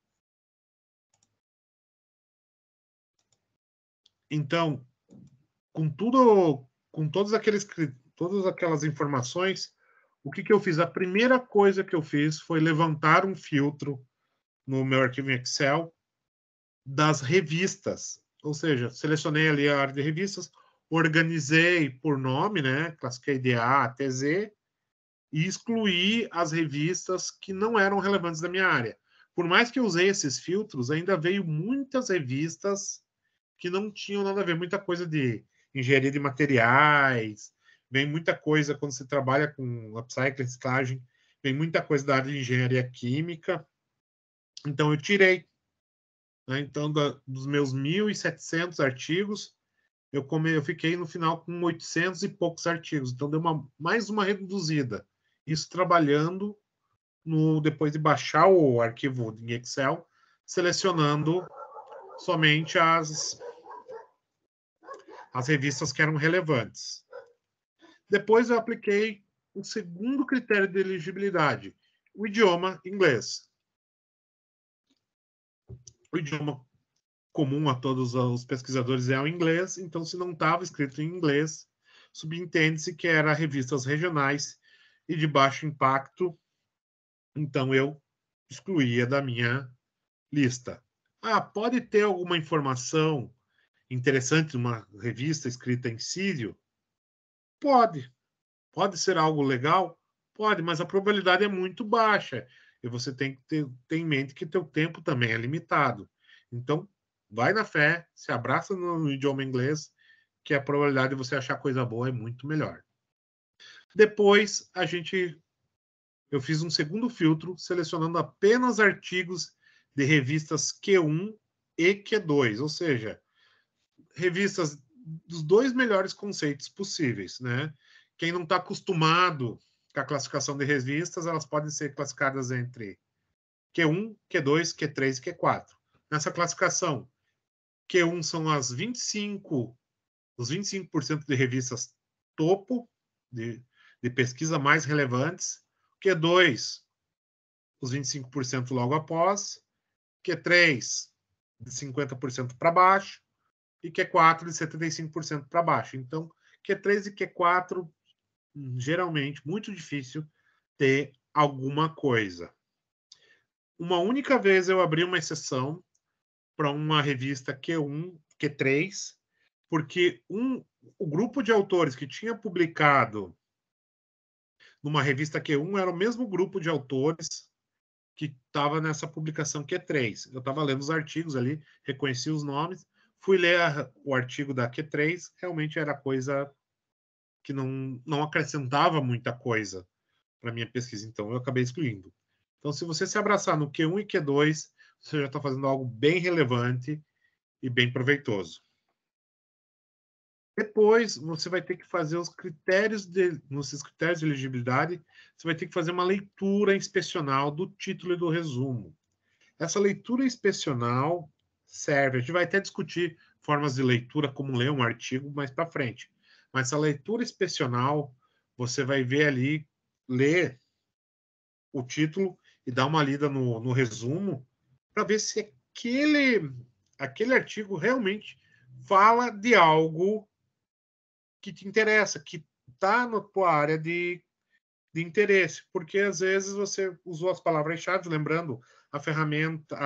Então, com todas aquelas informações, o que eu fiz? A primeira coisa que eu fiz foi levantar um filtro no meu arquivo em Excel das revistas. Ou seja, selecionei ali a área de revistas, organizei por nome, né? Classifiquei de A até Z e excluí as revistas que não eram relevantes da minha área. Por mais que eu usei esses filtros, ainda veio muitas revistas que não tinham nada a ver, muita coisa de engenharia de materiais, vem muita coisa quando você trabalha com upcycling, reciclagem, vem muita coisa da área de engenharia química. Então, eu tirei. Né? Então, dos meus 1.700 artigos, eu fiquei no final com 800 e poucos artigos. Então, deu mais uma reduzida. Isso trabalhando depois de baixar o arquivo em Excel, selecionando somente as revistas que eram relevantes. Depois eu apliquei o segundo critério de elegibilidade, o idioma inglês. O idioma comum a todos os pesquisadores é o inglês, então se não estava escrito em inglês, subentende-se que eram revistas regionais e de baixo impacto, então eu excluía da minha lista. Pode ter alguma informação interessante numa revista escrita em sírio? Pode. Pode ser algo legal? Pode, mas a probabilidade é muito baixa. E você tem que ter em mente que teu tempo também é limitado. Então, vai na fé, se abraça no idioma inglês, que a probabilidade de você achar coisa boa é muito melhor. Depois, eu fiz um segundo filtro, selecionando apenas artigos de revistas Q1 e Q2, ou seja, revistas dos dois melhores conceitos possíveis, né? Quem não está acostumado com a classificação de revistas, elas podem ser classificadas entre Q1, Q2, Q3 e Q4. Nessa classificação, Q1 são os 25% de revistas topo, de pesquisa mais relevantes. Q2, os 25% logo após. Q3, de 50% para baixo. E Q4, de 75% para baixo. Então, Q3 e Q4, geralmente, muito difícil ter alguma coisa. Uma única vez eu abri uma exceção para uma revista Q1, Q3, porque o grupo de autores que tinha publicado numa revista Q1 era o mesmo grupo de autores que estava nessa publicação Q3. Eu estava lendo os artigos ali, reconheci os nomes, fui ler o artigo da Q3, realmente era coisa que não acrescentava muita coisa para minha pesquisa, então eu acabei excluindo. Então, se você se abraçar no Q1 e Q2, você já está fazendo algo bem relevante e bem proveitoso. Depois, você vai ter que fazer nos critérios de elegibilidade, você vai ter que fazer uma leitura inspecional do título e do resumo. Essa leitura inspecional serve, a gente vai até discutir formas de leitura, como ler um artigo mais para frente. Mas essa leitura inspecional, você vai ver ali, ler o título e dar uma lida no resumo, para ver se aquele artigo realmente fala de algo que te interessa, que está na tua área de interesse, porque às vezes você usou as palavras-chave, lembrando, a ferramenta,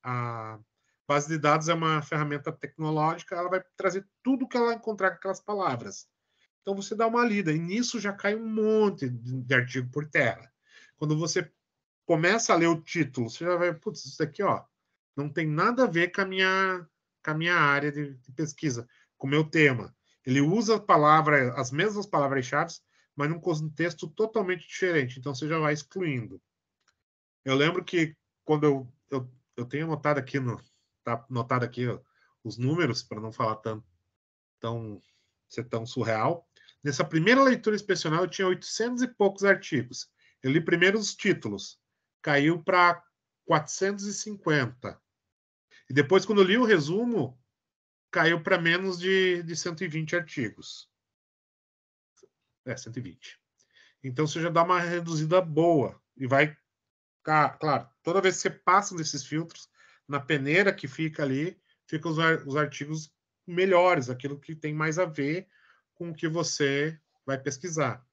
a base de dados é uma ferramenta tecnológica, ela vai trazer tudo que ela encontrar com aquelas palavras. Então você dá uma lida, e nisso já cai um monte de artigo por terra. Quando você começa a ler o título, você já vai, putz, isso aqui, ó, não tem nada a ver com a minha área de pesquisa, com o meu tema. Ele usa as mesmas palavras-chave, mas num contexto totalmente diferente. Então, você já vai excluindo. Eu lembro que quando eu tenho anotado aqui, tá anotado aqui os números, para não falar ser tão surreal. Nessa primeira leitura inspecional, eu tinha 800 e poucos artigos. Eu li primeiro os títulos, caiu para 450. E depois, quando eu li o resumo, caiu para menos de 120 artigos. 120. Então, você já dá uma reduzida boa. E vai, claro, toda vez que você passa desses filtros, na peneira que fica ali, ficam os artigos melhores, aquilo que tem mais a ver com o que você vai pesquisar.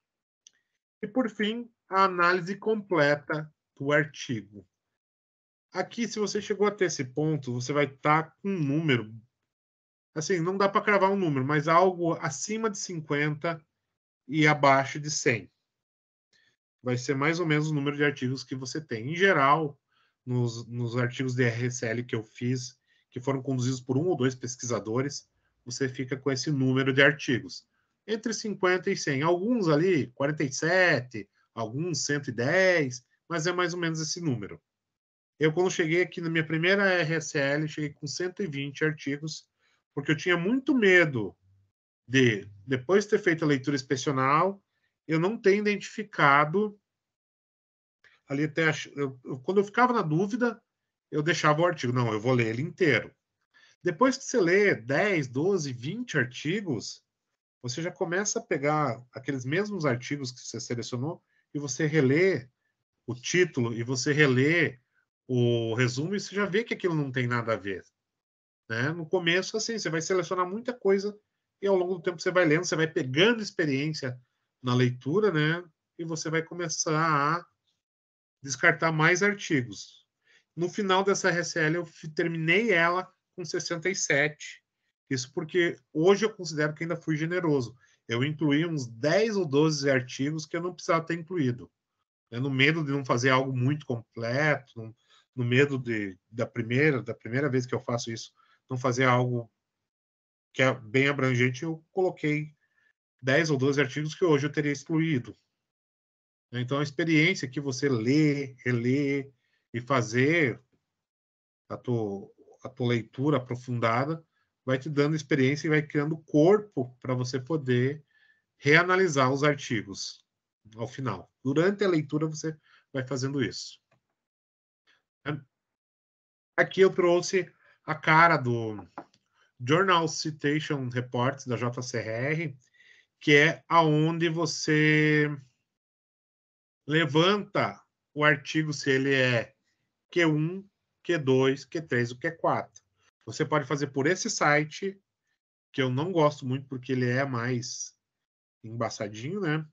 E, por fim, a análise completa do artigo. Aqui, se você chegou até esse ponto, você vai estar com um número. Assim, não dá para cravar um número, mas algo acima de 50 e abaixo de 100. Vai ser mais ou menos o número de artigos que você tem. Em geral, nos artigos de RSL que eu fiz, que foram conduzidos por 1 ou 2 pesquisadores, você fica com esse número de artigos. Entre 50 e 100. Alguns ali, 47, alguns 110, mas é mais ou menos esse número. Eu, quando cheguei aqui na minha primeira RSL, cheguei com 120 artigos, porque eu tinha muito medo de, depois de ter feito a leitura inspecional, eu não ter identificado ali até quando eu ficava na dúvida, eu deixava o artigo. Não, eu vou ler ele inteiro. Depois que você lê 10, 12, 20 artigos, você já começa a pegar aqueles mesmos artigos que você selecionou e você relê o título e você relê o resumo e você já vê que aquilo não tem nada a ver. Né? No começo, assim, você vai selecionar muita coisa e ao longo do tempo você vai lendo, você vai pegando experiência na leitura, né? E você vai começar a descartar mais artigos. No final dessa RSL, eu terminei ela com 67. Isso porque hoje eu considero que ainda fui generoso. Eu incluí uns 10 ou 12 artigos que eu não precisava ter incluído. No medo de não fazer algo muito completo, no medo da primeira vez que eu faço isso, não fazer algo que é bem abrangente, eu coloquei 10 ou 12 artigos que hoje eu teria excluído. Então, a experiência que você lê, relê e fazer a tua leitura aprofundada vai te dando experiência e vai criando corpo para você poder reanalisar os artigos ao final. Durante a leitura, você vai fazendo isso. Aqui eu trouxe a cara do Journal Citation Reports da JCR, que é aonde você levanta o artigo se ele é Q1, Q2, Q3 ou Q4. Você pode fazer por esse site, que eu não gosto muito porque ele é mais embaçadinho, né?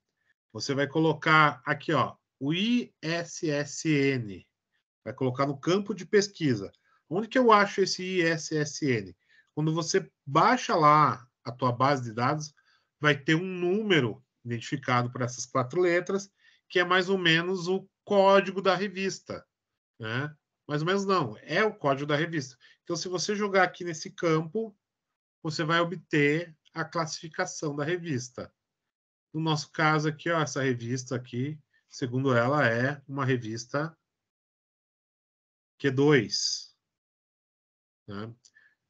Você vai colocar aqui, ó, o ISSN. Vai colocar no campo de pesquisa. Onde que eu acho esse ISSN? Quando você baixa lá a tua base de dados, vai ter um número identificado por essas 4 letras, que é mais ou menos o código da revista, né? Mais ou menos não, é o código da revista. Então, se você jogar aqui nesse campo, você vai obter a classificação da revista. No nosso caso aqui, ó, essa revista aqui, segundo ela, é uma revista Q2. Né?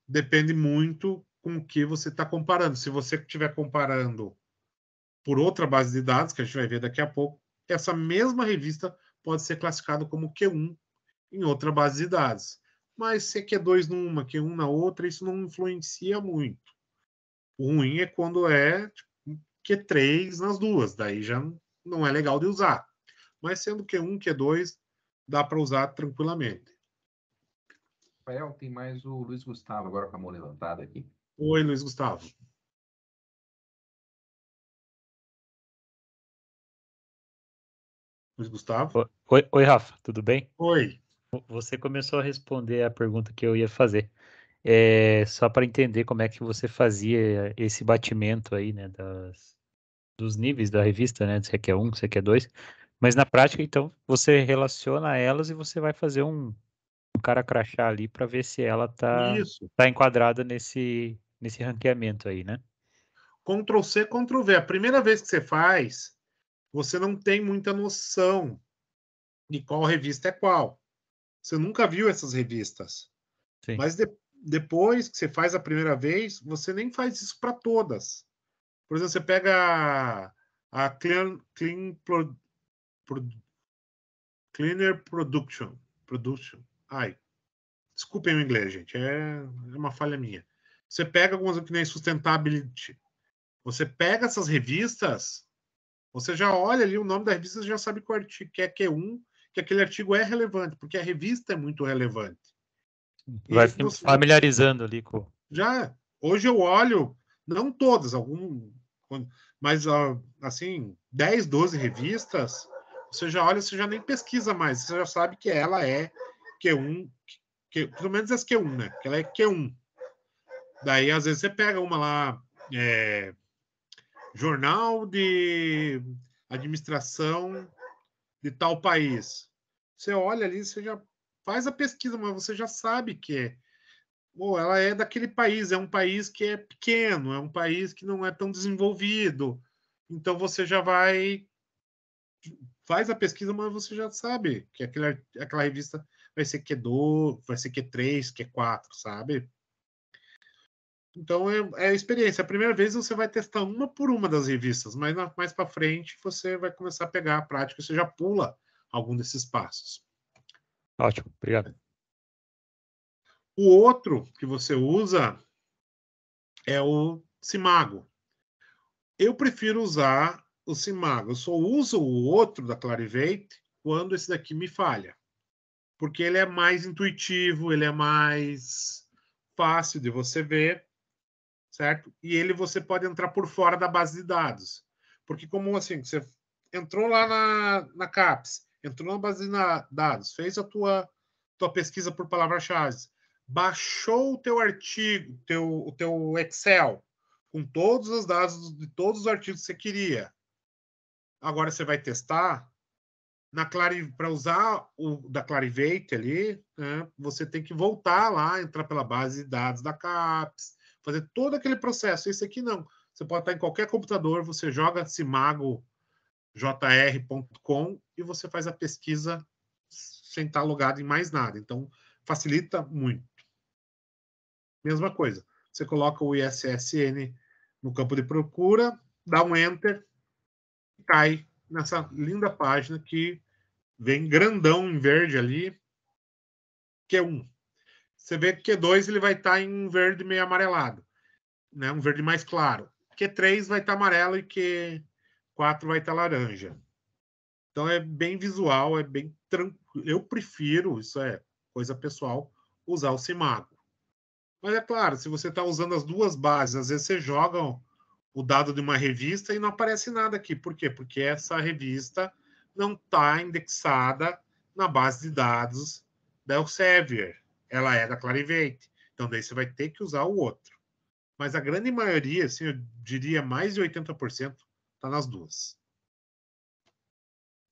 Depende muito com o que você está comparando. Se você estiver comparando por outra base de dados, que a gente vai ver daqui a pouco, essa mesma revista pode ser classificada como Q1 em outra base de dados. Mas se é Q2 numa, Q1 na outra, isso não influencia muito. O ruim é quando é tipo, Q3 nas duas, daí já não é legal de usar. Mas sendo Q1, Q2, dá para usar tranquilamente. Rafael, tem mais o Luiz Gustavo agora com a mão levantada aqui. Oi, Luiz Gustavo. Luiz Gustavo? Oi, Rafa, tudo bem? Oi. Você começou a responder a pergunta que eu ia fazer. Só para entender como é que você fazia esse batimento aí, né, dos níveis da revista, né, se é Q1, se é Q2. Mas na prática, então, você relaciona elas e você vai fazer um cara crachá ali para ver se ela tá enquadrada nesse ranqueamento aí, né? Ctrl C, Ctrl V. A primeira vez que você faz, você não tem muita noção de qual revista é qual. Você nunca viu essas revistas. Sim. Mas depois que você faz a primeira vez, você nem faz isso para todas. Por exemplo, você pega a Clean Cleaner Production. Ai, desculpem o inglês, gente. É uma falha minha. Você pega algumas que nem Sustainability. Você pega essas revistas, você já olha ali o nome da revista, você já sabe que o artigo que é Q1, que aquele artigo é relevante, porque a revista é muito relevante. Vai E você familiarizando ali com... já hoje eu olho, não todas, mas assim, 10, 12 revistas, você já olha, você já nem pesquisa mais, você já sabe que ela é Q1, pelo menos as Q1, né? Que ela é Q1. Daí, às vezes, você pega uma lá, Jornal de Administração de tal país. Você olha ali, você já faz a pesquisa, mas você já sabe que ela é daquele país, é um país que é pequeno, é um país que não é tão desenvolvido. Então você já faz a pesquisa, mas você já sabe que aquela revista vai ser Q2, vai ser Q3, Q4, sabe? Então é a experiência. A primeira vez você vai testar uma por uma das revistas, mas mais para frente você vai começar a pegar a prática, você já pula algum desses passos. Ótimo, obrigado. O outro que você usa é o Simago. Eu prefiro usar o Simago. Eu só uso o outro da Clarivate quando esse daqui me falha. Porque ele é mais intuitivo, ele é mais fácil de você ver, certo? E você pode entrar por fora da base de dados. Porque como assim, você entrou lá na CAPES, entrou na base de dados, fez a tua pesquisa por palavra-chave, baixou o teu artigo, o teu Excel, com todos os dados de todos os artigos que você queria. Agora você vai testar para usar o da Clarivate ali, né, você tem que voltar lá, entrar pela base de dados da CAPES, fazer todo aquele processo. Esse aqui não. Você pode estar em qualquer computador, você joga simagojr.com e você faz a pesquisa sem estar logado em mais nada. Então, facilita muito. Mesma coisa. Você coloca o ISSN no campo de procura, dá um Enter, cai nessa linda página que vem grandão em verde ali, Q1. Você vê que Q2 ele vai estar em verde meio amarelado, né? Um verde mais claro. Q3 vai estar amarelo e Q4 vai estar laranja. Então é bem visual, é bem tranquilo. Eu prefiro, isso é coisa pessoal, usar o Simago. Mas é claro, se você está usando as duas bases, às vezes você joga o dado de uma revista e não aparece nada aqui. Por quê? Porque essa revista não está indexada na base de dados da Elsevier. Ela é da Clarivate. Então, daí você vai ter que usar o outro. Mas a grande maioria, assim, eu diria mais de 80%, está nas duas.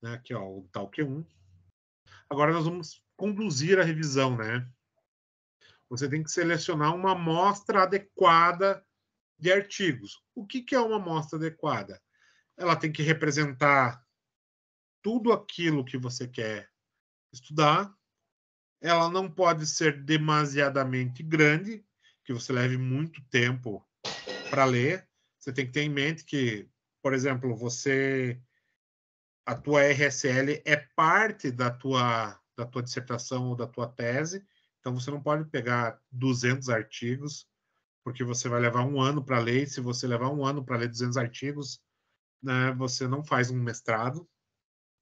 Né? Aqui, ó, o tal Q1. Agora nós vamos conduzir a revisão, né? Você tem que selecionar uma amostra adequada de artigos. O que é uma amostra adequada? Ela tem que representar tudo aquilo que você quer estudar. Ela não pode ser demasiadamente grande, que você leve muito tempo para ler. Você tem que ter em mente que, por exemplo, a tua RSL é parte da tua dissertação ou da tua tese, então você não pode pegar 200 artigos, porque você vai levar um ano para ler, e se você levar um ano para ler 200 artigos, né, você não faz um mestrado,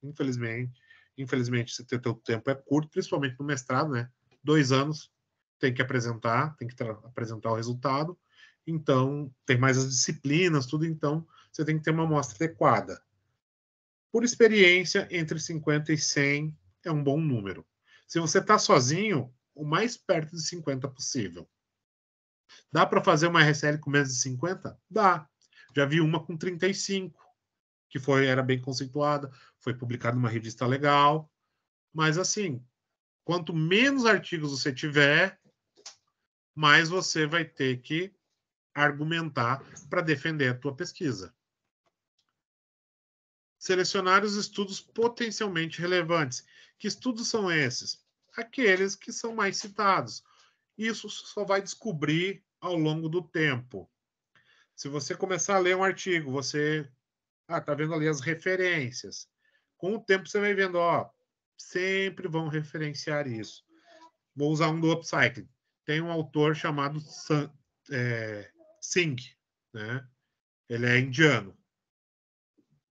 infelizmente. Infelizmente, o teu tempo é curto, principalmente no mestrado, né? 2 anos tem que apresentar, apresentar o resultado. Então, tem mais as disciplinas, tudo. Então, você tem que ter uma amostra adequada. Por experiência, entre 50 e 100 é um bom número. Se você está sozinho, o mais perto de 50 possível. Dá para fazer uma RSL com menos de 50? Dá. Já vi uma com 35, que era bem conceituada, foi publicada numa revista legal. Mas, assim, quanto menos artigos você tiver, mais você vai ter que argumentar para defender a tua pesquisa. Selecionar os estudos potencialmente relevantes. Que estudos são esses? Aqueles que são mais citados. Isso só vai descobrir ao longo do tempo. Se você começar a ler um artigo, você está vendo ali as referências. Com o tempo você vai vendo, sempre vão referenciar isso. Vou usar um do upcycling. Tem um autor chamado Singh, né? Ele é indiano.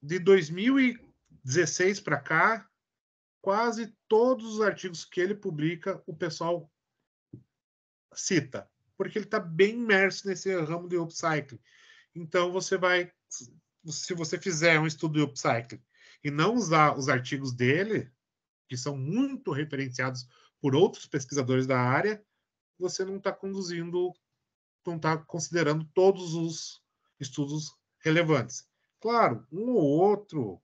De 2016 para cá, quase todos os artigos que ele publica, o pessoal cita, porque ele está bem imerso nesse ramo de upcycling. Então, se você fizer um estudo de upcycling e não usar os artigos dele, que são muito referenciados por outros pesquisadores da área, você não está considerando todos os estudos relevantes. Claro, um ou outro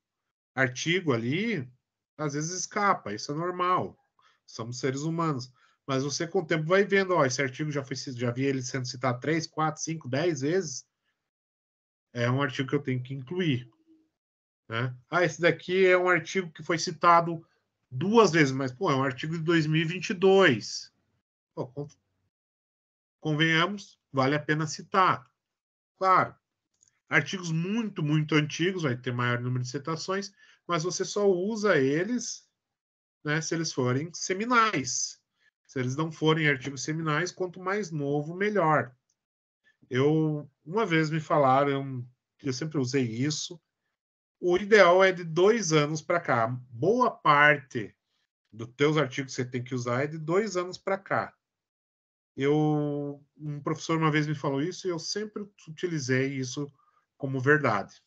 artigo ali, às vezes escapa, isso é normal. Somos seres humanos. Mas você, com o tempo, vai vendo, esse artigo já vi ele sendo citado 3, 4, 5, 10 vezes. É um artigo que eu tenho que incluir. Né? Esse daqui é um artigo que foi citado 2 vezes, mas, é um artigo de 2022. Convenhamos, vale a pena citar. Claro, artigos muito, muito antigos, vai ter maior número de citações, mas você só usa eles, né, se eles forem seminais. Se eles não forem artigos seminais, quanto mais novo, melhor. Uma vez me falaram, eu sempre usei isso, o ideal é de 2 anos para cá. Boa parte dos teus artigos que você tem que usar é de 2 anos para cá. Um professor uma vez me falou isso e eu sempre utilizei isso como verdade.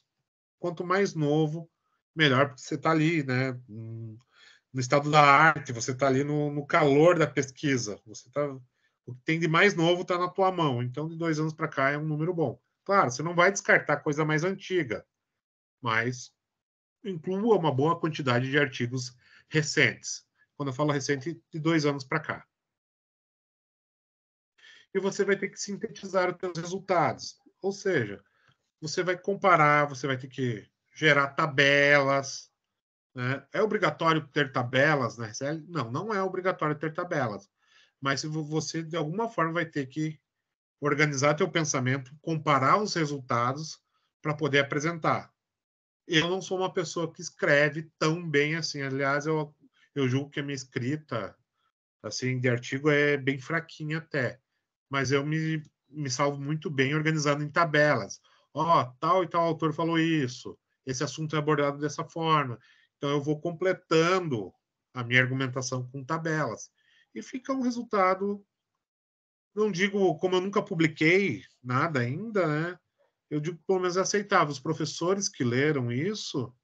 Quanto mais novo, melhor, porque você está ali, né, no estado da arte, você está ali no calor da pesquisa. O que tem de mais novo está na tua mão. Então, de 2 anos para cá é um número bom. Claro, você não vai descartar coisa mais antiga, mas inclua uma boa quantidade de artigos recentes. Quando eu falo recente, de 2 anos para cá. E você vai ter que sintetizar os seus resultados. Ou seja, você vai comparar, você vai ter que gerar tabelas. Né? É obrigatório ter tabelas na RCL? Não, não é obrigatório ter tabelas. Mas você, de alguma forma, vai ter que organizar teu pensamento, comparar os resultados para poder apresentar. Eu não sou uma pessoa que escreve tão bem assim. Aliás, eu julgo que a minha escrita assim, de artigo é bem fraquinha até. Mas eu me salvo muito bem organizado em tabelas. Tal e tal autor falou isso. Esse assunto é abordado dessa forma. Então, eu vou completando a minha argumentação com tabelas. E fica um resultado, não digo, como eu nunca publiquei nada ainda, né? Eu digo pelo menos aceitável. Os professores que leram isso,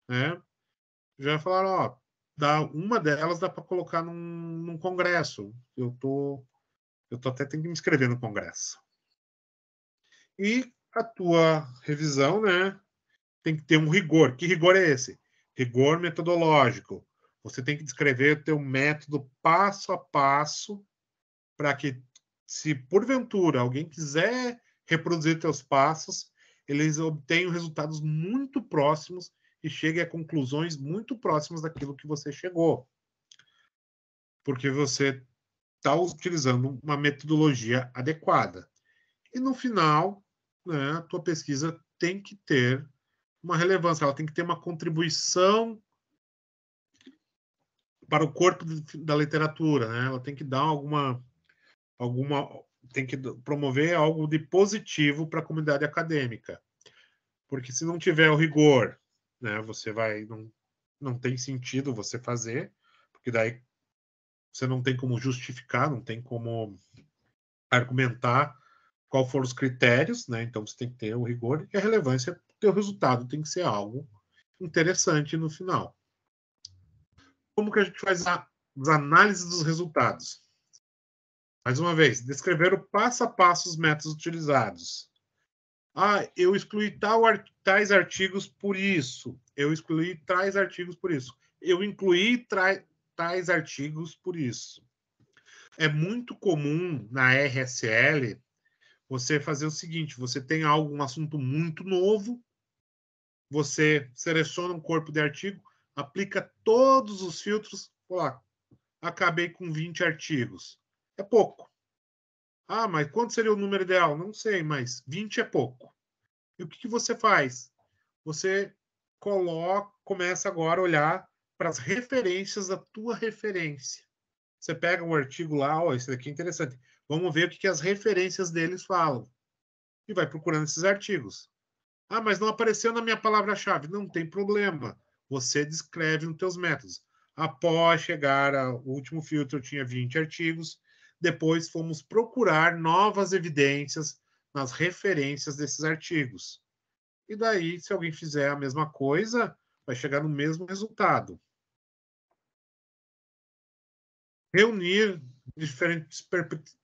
né, já falaram, uma delas dá para colocar num congresso. Eu tô até tendo que me inscrever no congresso. E a tua revisão, né, tem que ter um rigor. Que rigor é esse? Rigor metodológico. Você tem que descrever o teu método passo a passo para que, se porventura alguém quiser reproduzir teus passos, eles obtenham resultados muito próximos e cheguem a conclusões muito próximas daquilo que você chegou. Porque você está utilizando uma metodologia adequada. E no final, né, a tua pesquisa tem que ter uma relevância, ela tem que ter uma contribuição para o corpo da literatura, né? Ela tem que dar tem que promover algo de positivo para a comunidade acadêmica. Porque se não tiver o rigor, né, não tem sentido você fazer, porque daí você não tem como justificar, não tem como argumentar qual foram os critérios, né? Então você tem que ter o rigor e a relevância do teu resultado tem que ser algo interessante no final. Como que a gente faz as análises dos resultados? Mais uma vez, descrever o passo a passo os métodos utilizados. Eu excluí tais artigos por isso. Eu excluí tais artigos por isso. Eu incluí tais artigos por isso. É muito comum na RSL você fazer o seguinte: você tem um assunto muito novo, você seleciona um corpo de artigo, aplica todos os filtros, acabei com 20 artigos. É pouco. Mas quanto seria o número ideal? Não sei, mas 20 é pouco. E o que você faz? Você começa agora a olhar para as referências da tua referência. Você pega um artigo lá, ó, esse daqui é interessante. Vamos ver o que as referências deles falam. E vai procurando esses artigos. Ah, mas não apareceu na minha palavra-chave. Não tem problema. Você descreve nos teus métodos. Após chegar ao último filtro, eu tinha 20 artigos. Depois fomos procurar novas evidências nas referências desses artigos. E daí, se alguém fizer a mesma coisa, vai chegar no mesmo resultado. Reunir diferentes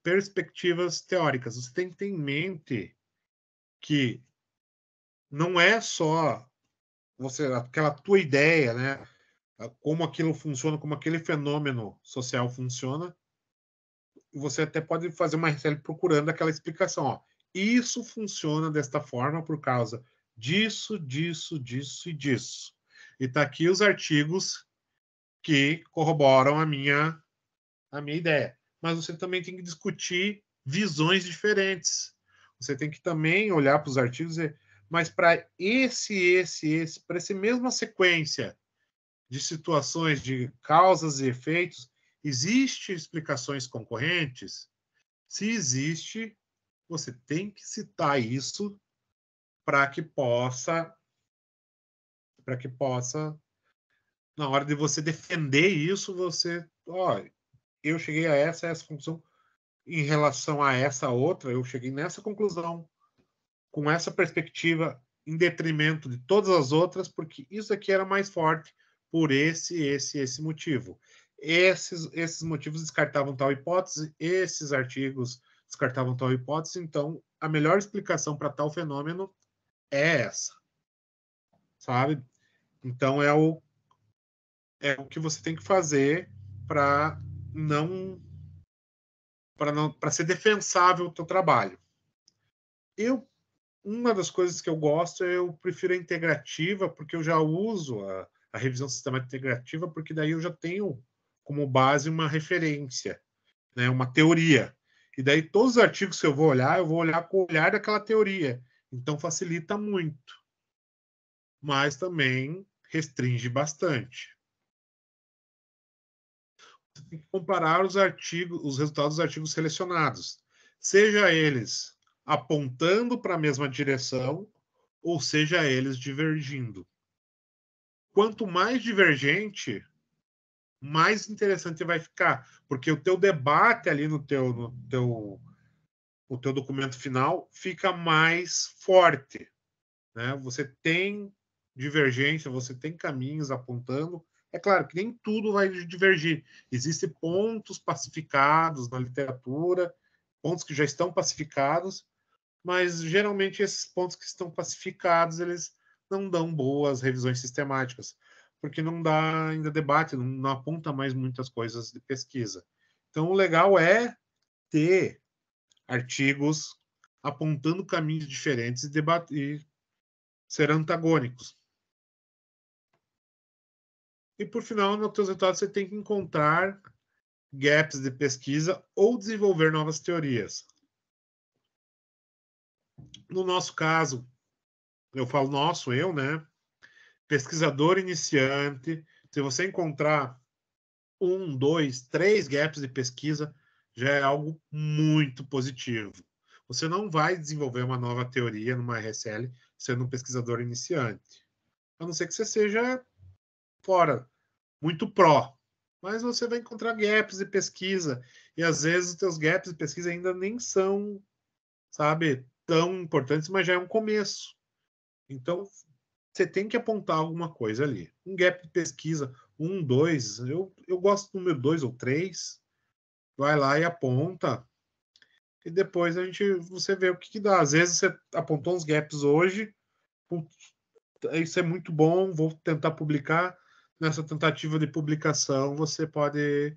perspectivas teóricas. Você tem que ter em mente que não é só aquela tua ideia, né? Como aquilo funciona, como aquele fenômeno social funciona. Você até pode fazer uma RSL procurando aquela explicação. Ó, isso funciona desta forma por causa disso, disso, disso e disso. E tá aqui os artigos que corroboram a minha ideia. Mas você também tem que discutir visões diferentes. Você tem que também olhar para os artigos e dizer, mas para para essa mesma sequência de situações de causas e efeitos, existe explicações concorrentes? Se existe, você tem que citar isso para que possa, na hora de você defender isso, você, ó, eu cheguei a essa conclusão em relação a essa outra, eu cheguei nessa conclusão com essa perspectiva em detrimento de todas as outras, porque isso aqui era mais forte por esse motivo. Esses motivos descartavam tal hipótese, esses artigos descartavam tal hipótese, então a melhor explicação para tal fenômeno é essa, sabe? Então é o que você tem que fazer para ser defensável o teu trabalho. Uma das coisas que eu gosto, eu prefiro a integrativa, porque eu já uso a revisão sistemática integrativa, porque daí eu já tenho como base uma referência, né, uma teoria. E daí todos os artigos que eu vou olhar com o olhar daquela teoria. Então facilita muito. Mas também restringe bastante. Você tem que comparar os resultados dos artigos selecionados. Seja eles apontando para a mesma direção, ou seja eles divergindo. Quanto mais divergente, mais interessante vai ficar, porque o teu debate ali no teu documento final fica mais forte, né? Você tem divergência, você tem caminhos apontando. É claro que nem tudo vai divergir. Existem pontos pacificados na literatura, pontos que já estão pacificados, mas geralmente esses pontos que estão pacificados, eles não dão boas revisões sistemáticas, porque não dá ainda debate, não aponta mais muitas coisas de pesquisa. Então, o legal é ter artigos apontando caminhos diferentes e ser antagônicos. E, por final, nos seus resultados, você tem que encontrar gaps de pesquisa ou desenvolver novas teorias. No nosso caso, eu falo nosso, né? Pesquisador iniciante, se você encontrar 1, 2, 3 gaps de pesquisa, já é algo muito positivo. Você não vai desenvolver uma nova teoria numa RSL sendo um pesquisador iniciante. A não ser que você seja muito pró. Mas você vai encontrar gaps de pesquisa. E às vezes os teus gaps de pesquisa ainda nem são, sabe, tão importantes, mas já é um começo. Então, você tem que apontar alguma coisa ali. Um gap de pesquisa, 1, 2, eu gosto do número 2 ou 3, vai lá e aponta, e depois você vê o que dá. Às vezes você apontou uns gaps hoje, isso é muito bom, vou tentar publicar. Nessa tentativa de publicação, você pode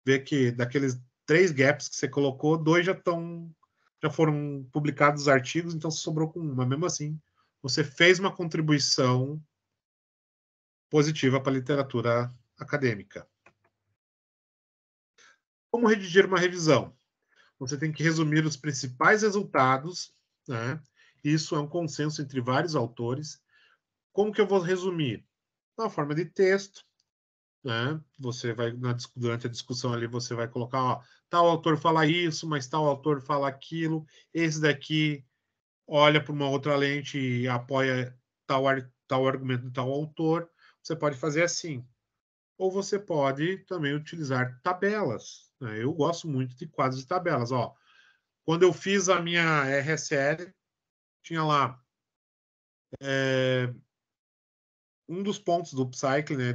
ver que daqueles 3 gaps que você colocou, 2 já foram publicados os artigos, então você sobrou com um. Mas mesmo assim, você fez uma contribuição positiva para a literatura acadêmica. Como redigir uma revisão? Você tem que resumir os principais resultados, né? Isso é um consenso entre vários autores. Como que eu vou resumir? Na forma de texto, né? Você vai, durante a discussão ali, você vai colocar, ó, tal autor fala isso, mas tal autor fala aquilo, esse daqui olha para uma outra lente e apoia tal argumento de tal autor. Você pode fazer assim. Ou você pode também utilizar tabelas, né? Eu gosto muito de quadros de tabelas. Ó, quando eu fiz a minha RSL, tinha lá um dos pontos do upcycling, né,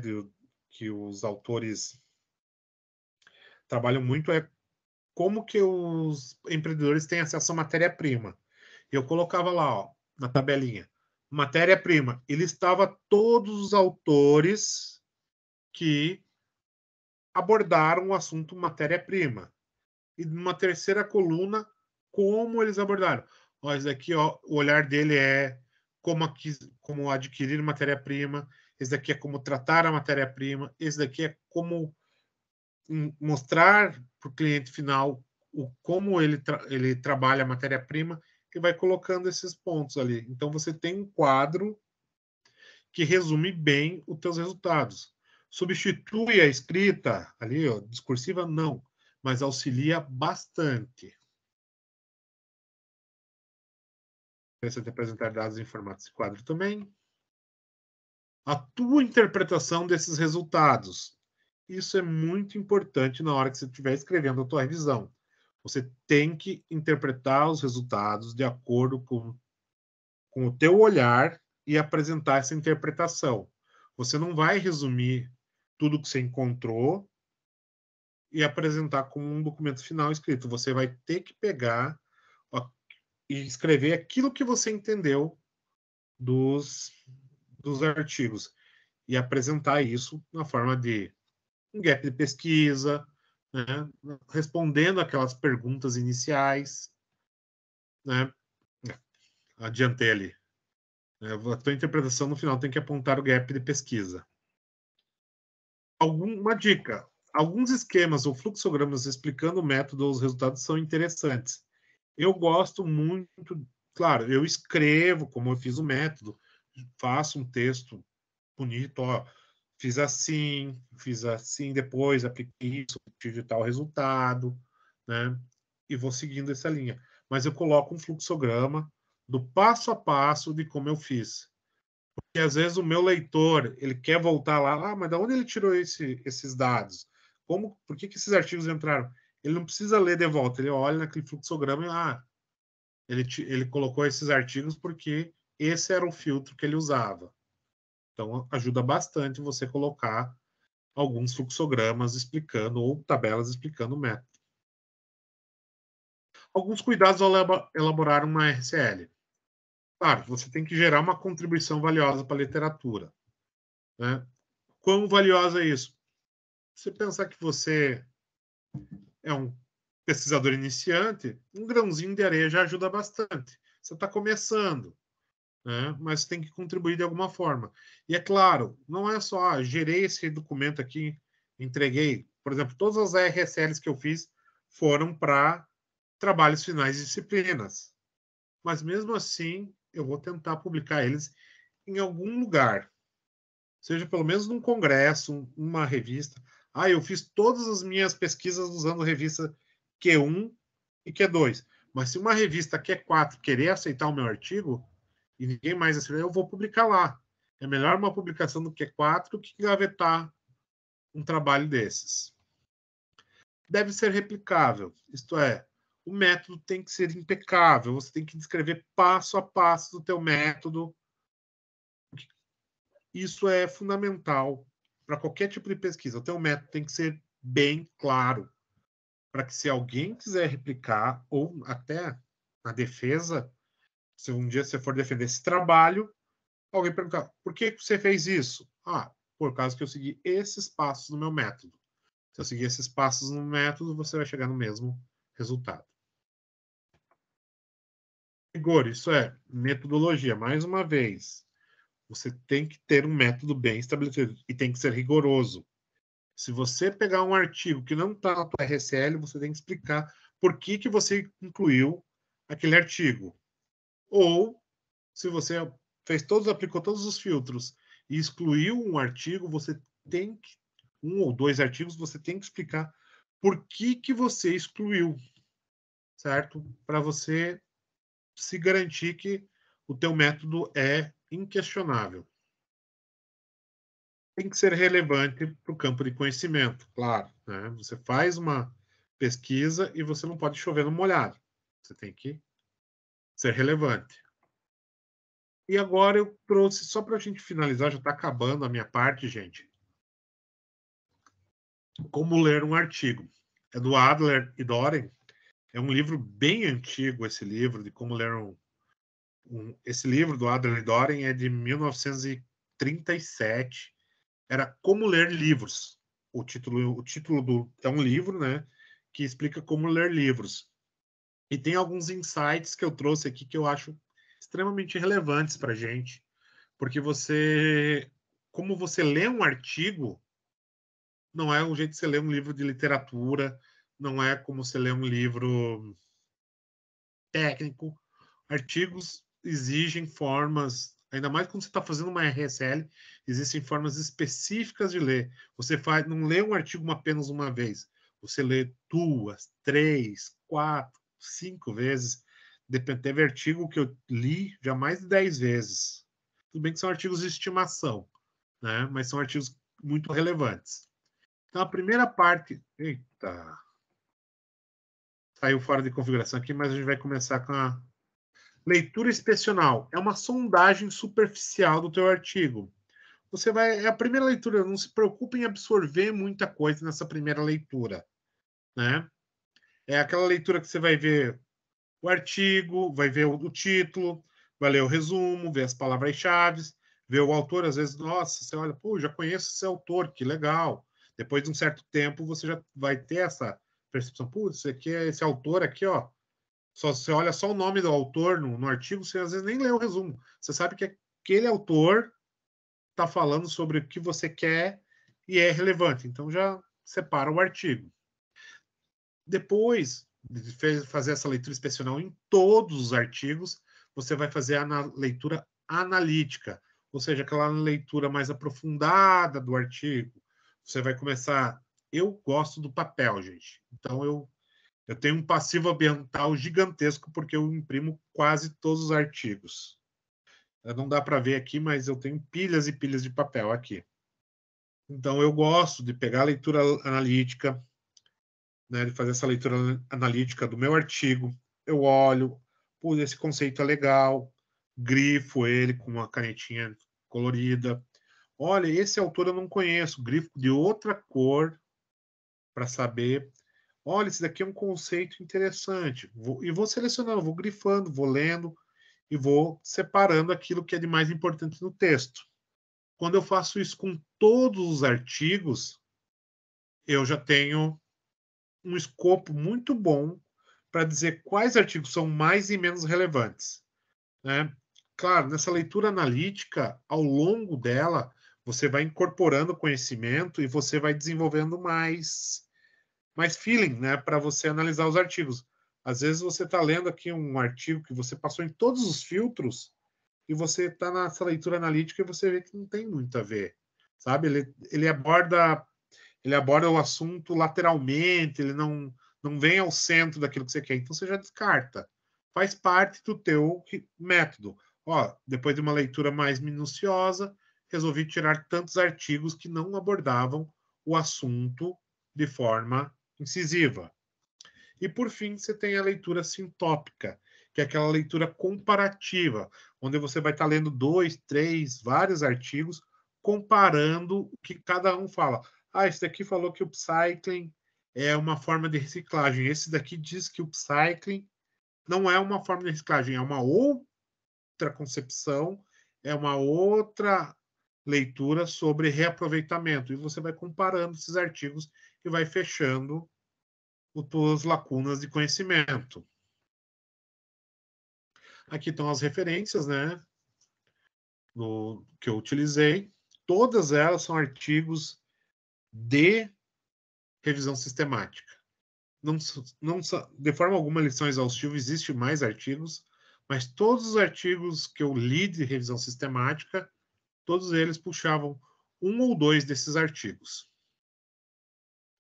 que os autores trabalham muito é como que os empreendedores têm acesso à matéria-prima. Eu colocava lá, ó, na tabelinha, matéria-prima. Ele listava todos os autores que abordaram o assunto matéria-prima. E numa terceira coluna, como eles abordaram. Ó, esse daqui, ó, o olhar dele é como adquirir matéria-prima, esse daqui é como tratar a matéria-prima, esse daqui é como mostrar para o cliente final como ele trabalha a matéria-prima e vai colocando esses pontos ali. Então, você tem um quadro que resume bem os teus resultados. Substitui a escrita ali, ó, discursiva, não, mas auxilia bastante. Interessante apresentar dados em formato de quadro também. A tua interpretação desses resultados. Isso é muito importante na hora que você estiver escrevendo a tua revisão. Você tem que interpretar os resultados de acordo com o teu olhar e apresentar essa interpretação. Você não vai resumir tudo que você encontrou e apresentar como um documento final escrito. Você vai ter que pegar e escrever aquilo que você entendeu dos artigos e apresentar isso na forma de um gap de pesquisa, né? Respondendo aquelas perguntas iniciais, né? Adiantei ali. A tua interpretação no final tem que apontar o gap de pesquisa. Uma dica: alguns esquemas ou fluxogramas explicando o método ou os resultados são interessantes. Eu gosto muito, claro, eu escrevo como eu fiz o método, faço um texto bonito, ó, fiz assim, depois apliquei isso, tive tal resultado, né? E vou seguindo essa linha. Mas eu coloco um fluxograma do passo a passo de como eu fiz. Porque às vezes o meu leitor, ele quer voltar lá, mas da onde ele tirou esses dados? Por que esses artigos entraram? Ele não precisa ler de volta, ele olha naquele fluxograma e ele colocou esses artigos porque esse era o filtro que ele usava. Então, ajuda bastante você colocar alguns fluxogramas explicando ou tabelas explicando o método. Alguns cuidados ao elaborar uma RCL. Claro, você tem que gerar uma contribuição valiosa para a literatura, né? Quão valiosa é isso? Você pensar que você é um pesquisador iniciante, um grãozinho de areia já ajuda bastante. Você está começando, né? Mas tem que contribuir de alguma forma. E é claro, não é só gerei esse documento aqui, entreguei. Por exemplo, todas as RSLs que eu fiz foram para trabalhos finais de disciplinas. Mas mesmo assim, eu vou tentar publicar eles em algum lugar. Seja pelo menos num congresso, uma revista. Eu fiz todas as minhas pesquisas usando revista Q1 e Q2. Mas se uma revista Q4 querer aceitar o meu artigo, e ninguém mais aceitar, eu vou publicar lá. É melhor uma publicação do Q4 do que gavetar um trabalho desses. Deve ser replicável, isto é, o método tem que ser impecável, você tem que descrever passo a passo do teu método. Isso é fundamental para qualquer tipo de pesquisa. O teu método tem que ser bem claro, para que se alguém quiser replicar, ou até na defesa, se um dia você for defender esse trabalho, alguém perguntar, por que você fez isso? Por causa que eu segui esses passos no meu método. Se eu seguir esses passos no método, você vai chegar no mesmo resultado. Rigor, isso é metodologia. Mais uma vez, você tem que ter um método bem estabelecido e tem que ser rigoroso. Se você pegar um artigo que não está na tua RSL, você tem que explicar por que você incluiu aquele artigo. Ou, se você aplicou todos os filtros e excluiu um artigo, você tem que um ou dois artigos, você tem que explicar por que você excluiu, certo? Para você se garantir que o teu método é inquestionável. Tem que ser relevante para o campo de conhecimento, claro, né? Você faz uma pesquisa e você não pode chover no molhado. Você tem que ser relevante. E agora eu trouxe, só para a gente finalizar, já está acabando a minha parte, gente. Como ler um artigo. É do Adler e Doren. É um livro bem antigo, esse livro, de como ler esse livro do Adler e Doren é de 1937. Era Como Ler Livros. O título é um livro, né, que explica como ler livros. E tem alguns insights que eu trouxe aqui que eu acho extremamente relevantes para a gente, porque como você lê um artigo, não é o jeito que você lê um livro de literatura, não é como você lê um livro técnico. Artigos exigem formas, ainda mais quando você está fazendo uma RSL, existem formas específicas de ler. Você não lê um artigo apenas uma vez, você lê 2, 3, 4, 5 vezes. Teve artigo que eu li já mais de 10 vezes. Tudo bem que são artigos de estimação, né? Mas são artigos muito relevantes. Então, a primeira parte... Eita! Saiu fora de configuração aqui, mas a gente vai começar com a leitura inspecional. É uma sondagem superficial do teu artigo. É a primeira leitura, não se preocupe em absorver muita coisa nessa primeira leitura, né? É aquela leitura que você vai ver o artigo, vai ver o título, vai ler o resumo, ver as palavras-chave, ver o autor. Às vezes, nossa, você olha, pô, já conheço esse autor, que legal. Depois de um certo tempo, você já vai ter essa percepção, putz, esse autor aqui, ó, você olha só o nome do autor no artigo, você às vezes nem lê o resumo. Você sabe que aquele autor está falando sobre o que você quer e é relevante. Então, já separa o artigo. Depois de fazer essa leitura inspecional em todos os artigos, você vai fazer a leitura analítica, ou seja, aquela leitura mais aprofundada do artigo. Você vai começar... Eu gosto do papel, gente. Então, eu tenho um passivo ambiental gigantesco porque eu imprimo quase todos os artigos. Não dá para ver aqui, mas eu tenho pilhas e pilhas de papel aqui. Então, eu gosto de pegar a leitura analítica, né, de fazer essa leitura analítica do meu artigo. Eu olho, pô, esse conceito é legal, grifo ele com uma canetinha colorida. Olha, esse autor eu não conheço, grifo de outra cor para saber. Olha, esse daqui é um conceito interessante. Vou selecionando, vou grifando, vou lendo e vou separando aquilo que é de mais importante no texto. Quando eu faço isso com todos os artigos, eu já tenho um escopo muito bom para dizer quais artigos são mais e menos relevantes, né? Claro, nessa leitura analítica, ao longo dela, você vai incorporando conhecimento e você vai desenvolvendo mais feeling, né, para você analisar os artigos. Às vezes você está lendo aqui um artigo que você passou em todos os filtros e você está nessa leitura analítica e você vê que não tem muito a ver, sabe? Ele aborda o assunto lateralmente, ele não vem ao centro daquilo que você quer, então você já descarta. Faz parte do teu método. Ó, depois de uma leitura mais minuciosa, resolvi tirar tantos artigos que não abordavam o assunto de forma incisiva. E, por fim, você tem a leitura sintópica, que é aquela leitura comparativa, onde você vai estar lendo 2, 3, vários artigos, comparando o que cada um fala. Ah, esse daqui falou que o upcycling é uma forma de reciclagem. Esse daqui diz que o upcycling não é uma forma de reciclagem, é uma outra concepção, é uma outra leitura sobre reaproveitamento. E você vai comparando esses artigos e vai fechando as tuas lacunas de conhecimento. Aqui estão as referências, né, que eu utilizei. Todas elas são artigos de revisão sistemática. Não, de forma alguma, eles são exaustivos, existem mais artigos, mas todos os artigos que eu li de revisão sistemática, todos eles puxavam um ou dois desses artigos.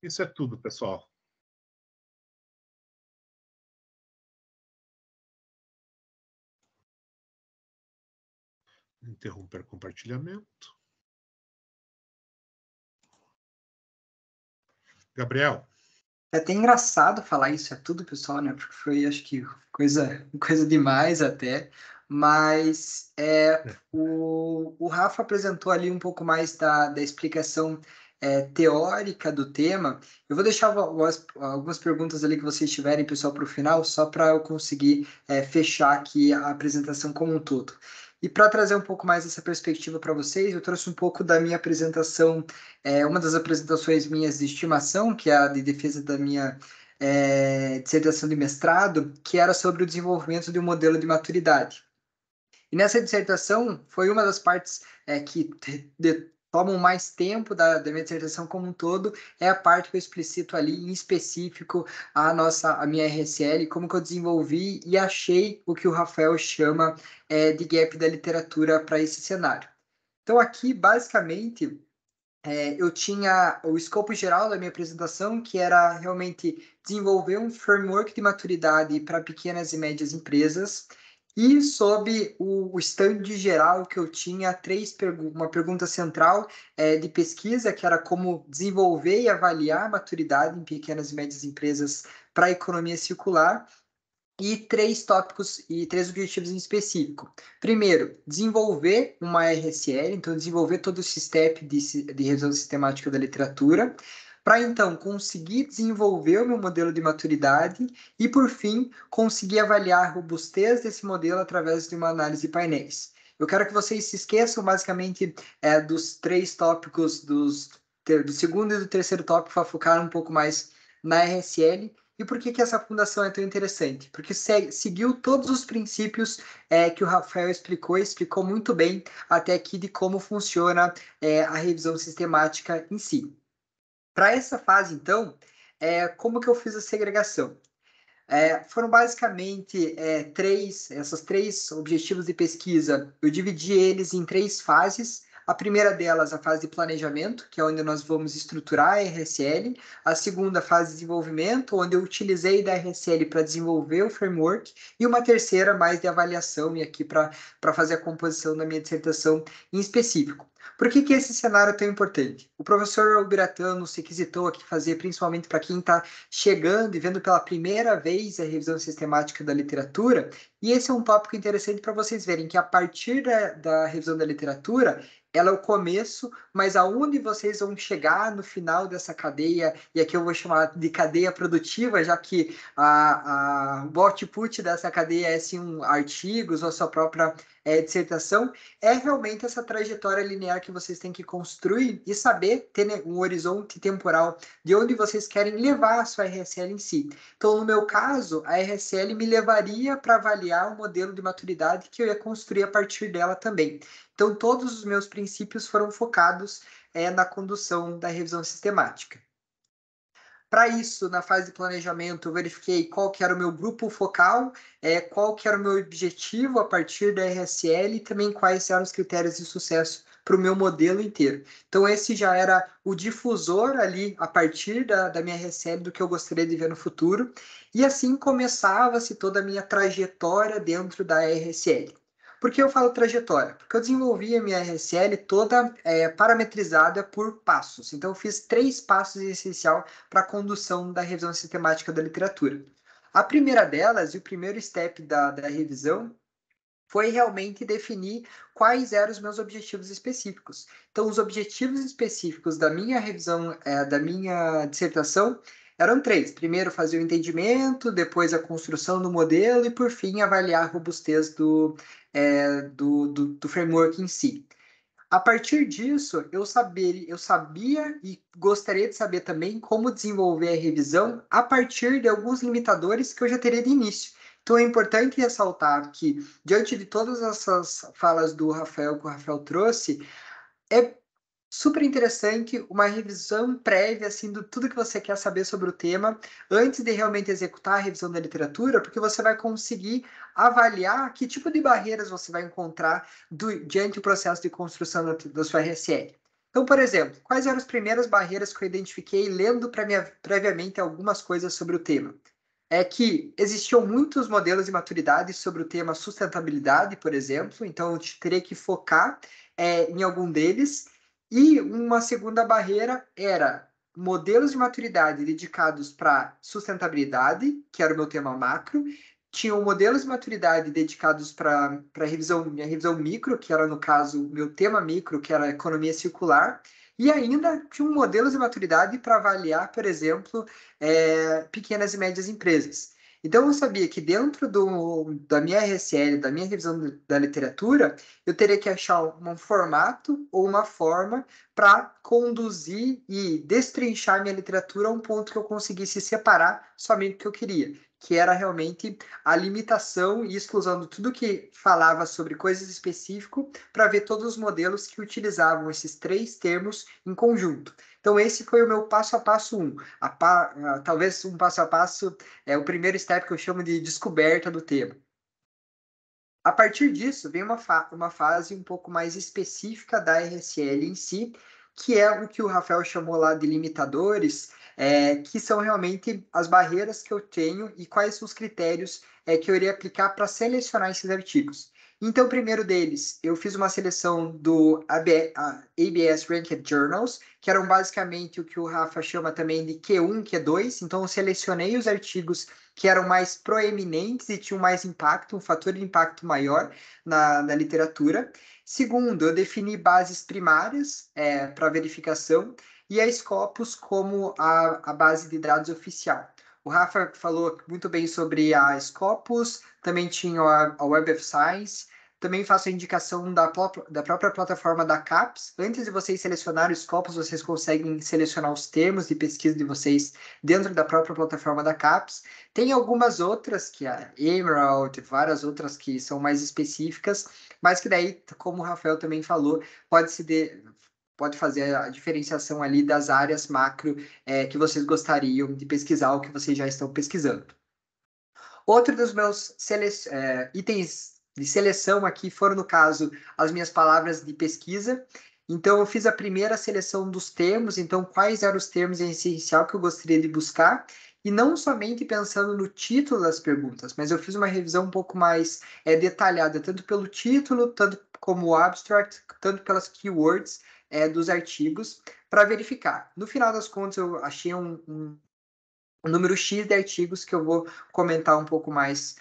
Isso é tudo, pessoal. Interromper compartilhamento. Gabriel. É até engraçado falar isso, é tudo, pessoal, né? Porque foi, acho que, coisa demais até. Mas o Rafa apresentou ali um pouco mais da explicação teórica do tema. Eu vou deixar algumas perguntas ali que vocês tiverem, pessoal, para o final, só para eu conseguir fechar aqui a apresentação como um todo. E para trazer um pouco mais essa perspectiva para vocês, eu trouxe um pouco da minha apresentação, uma das apresentações minhas de estimação, que é a de defesa da minha dissertação de mestrado, que era sobre o desenvolvimento de um modelo de maturidade. E nessa dissertação, foi uma das partes que tomam mais tempo da minha dissertação como um todo, é a parte que eu explicito ali, em específico, a minha RSL, como que eu desenvolvi e achei o que o Rafael chama de gap da literatura para esse cenário. Então, aqui, basicamente, eu tinha o escopo geral da minha apresentação, que era realmente desenvolver um framework de maturidade para pequenas e médias empresas, e sob o stand geral que eu tinha, uma pergunta central de pesquisa, que era como desenvolver e avaliar a maturidade em pequenas e médias empresas para a economia circular, e 3 tópicos e 3 objetivos em específico. Primeiro, desenvolver uma RSL, então desenvolver todo esse step de revisão sistemática da literatura, para então conseguir desenvolver o meu modelo de maturidade e, por fim, conseguir avaliar a robustez desse modelo através de uma análise de painéis. Eu quero que vocês se esqueçam, basicamente, dos 3 tópicos, do segundo e do terceiro tópico, para focar um pouco mais na RSL. E por que essa fundação é tão interessante? Porque seguiu todos os princípios que o Rafael explicou muito bem até aqui de como funciona a revisão sistemática em si. Para essa fase, então, como que eu fiz a segregação? Foram basicamente esses 3 objetivos de pesquisa. Eu dividi eles em 3 fases. A primeira delas, a fase de planejamento, que é onde nós vamos estruturar a RSL. A segunda, fase de desenvolvimento, onde eu utilizei da RSL para desenvolver o framework. E uma terceira, mais de avaliação, e aqui para fazer a composição da minha dissertação em específico. Por que esse cenário é tão importante? O professor Albiratano se quisitou aqui fazer, principalmente para quem está chegando e vendo pela primeira vez a revisão sistemática da literatura, e esse é um tópico interessante para vocês verem, que a partir da revisão da literatura, ela é o começo, mas aonde vocês vão chegar no final dessa cadeia, e aqui eu vou chamar de cadeia produtiva, já que o output dessa cadeia é sim artigos ou a sua própria dissertação, é realmente essa trajetória linear que vocês têm que construir e saber ter um horizonte temporal de onde vocês querem levar a sua RSL em si. Então, no meu caso, a RSL me levaria para avaliar o modelo de maturidade que eu ia construir a partir dela também. Então, todos os meus princípios foram focados na condução da revisão sistemática. Para isso, na fase de planejamento, eu verifiquei qual que era o meu grupo focal, qual que era o meu objetivo a partir da RSL e também quais eram os critérios de sucesso para o meu modelo inteiro. Então, esse já era o difusor ali, a partir da minha RSL, do que eu gostaria de ver no futuro. E assim começava-se toda a minha trajetória dentro da RSL. Por que eu falo trajetória? Porque eu desenvolvi a minha RSL toda parametrizada por passos. Então, eu fiz 3 passos essenciais para a condução da revisão sistemática da literatura. A primeira delas, e o primeiro step da revisão, foi realmente definir quais eram os meus objetivos específicos. Então, os objetivos específicos da minha revisão, da minha dissertação, eram 3. Primeiro, fazer o entendimento, depois a construção do modelo e, por fim, avaliar a robustez do framework em si. A partir disso, eu sabia e gostaria de saber também como desenvolver a revisão a partir de alguns limitadores que eu já teria de início. Então, é importante ressaltar que, diante de todas essas falas do Rafael, que o Rafael trouxe, é super interessante uma revisão prévia, assim, de tudo que você quer saber sobre o tema, antes de realmente executar a revisão da literatura, porque você vai conseguir avaliar que tipo de barreiras você vai encontrar diante do processo de construção da sua RSL. Então, por exemplo, quais eram as primeiras barreiras que eu identifiquei lendo previamente algumas coisas sobre o tema? É que existiam muitos modelos de maturidade sobre o tema sustentabilidade, por exemplo, então eu teria que focar em algum deles. E uma segunda barreira era modelos de maturidade dedicados para sustentabilidade, que era o meu tema macro, tinham modelos de maturidade dedicados para minha revisão micro, que era, no caso, meu tema micro, que era economia circular, e ainda tinha um modelo de maturidade para avaliar, por exemplo, pequenas e médias empresas. Então, eu sabia que dentro da minha RSL, da minha revisão da literatura, eu teria que achar um formato ou uma forma para conduzir e destrinchar minha literatura a um ponto que eu conseguisse separar somente o que eu queria, que era realmente a limitação e exclusão de tudo que falava sobre coisas específicas para ver todos os modelos que utilizavam esses 3 termos em conjunto. Então, esse foi o meu passo a passo 1. Talvez um passo a passo o primeiro step que eu chamo de descoberta do tema. A partir disso, vem uma fase um pouco mais específica da RSL em si, que é o que o Rafael chamou lá de limitadores, que são realmente as barreiras que eu tenho e quais são os critérios que eu iria aplicar para selecionar esses artigos. Então, o primeiro deles, eu fiz uma seleção do ABS Ranked Journals, que eram basicamente o que o Rafa chama também de Q1, Q2. Então, eu selecionei os artigos que eram mais proeminentes e tinham mais impacto, um fator de impacto maior na literatura. Segundo, eu defini bases primárias para verificação e a Scopus como a base de dados oficial. O Rafa falou muito bem sobre a Scopus, também tinha a Web of Science, também faço a indicação da própria plataforma da CAPES. Antes de vocês selecionarem o Scopus, vocês conseguem selecionar os termos de pesquisa de vocês dentro da própria plataforma da CAPES. Tem algumas outras, que é a Emerald, várias outras que são mais específicas, mas que daí, como o Rafael também falou, pode fazer a diferenciação ali das áreas macro que vocês gostariam de pesquisar ou que vocês já estão pesquisando. Outro dos meus itens de seleção aqui foram, no caso, as minhas palavras de pesquisa. Então, eu fiz a primeira seleção dos termos, então, quais eram os termos em essencial que eu gostaria de buscar, e não somente pensando no título das perguntas, mas eu fiz uma revisão um pouco mais detalhada, tanto pelo título, tanto como o abstract, tanto pelas keywords dos artigos, para verificar. No final das contas, eu achei um número X de artigos que eu vou comentar um pouco mais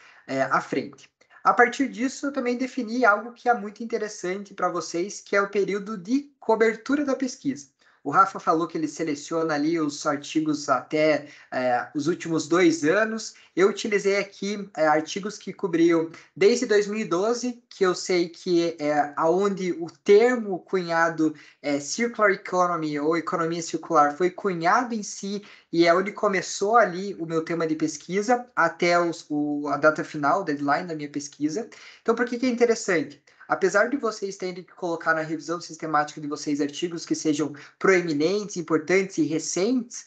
à frente. A partir disso, eu também defini algo que é muito interessante para vocês, que é o período de cobertura da pesquisa. O Rafa falou que ele seleciona ali os artigos até os últimos 2 anos. Eu utilizei aqui artigos que cobriam desde 2012, que eu sei que é onde o termo cunhado Circular Economy ou economia circular foi cunhado em si e é onde começou ali o meu tema de pesquisa até a data final, deadline da minha pesquisa. Então, por que é interessante? Apesar de vocês terem que colocar na revisão sistemática de vocês artigos que sejam proeminentes, importantes e recentes,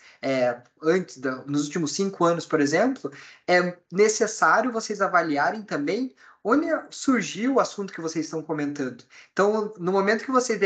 nos últimos 5 anos, por exemplo, é necessário vocês avaliarem também onde surgiu o assunto que vocês estão comentando. Então, no momento que vocês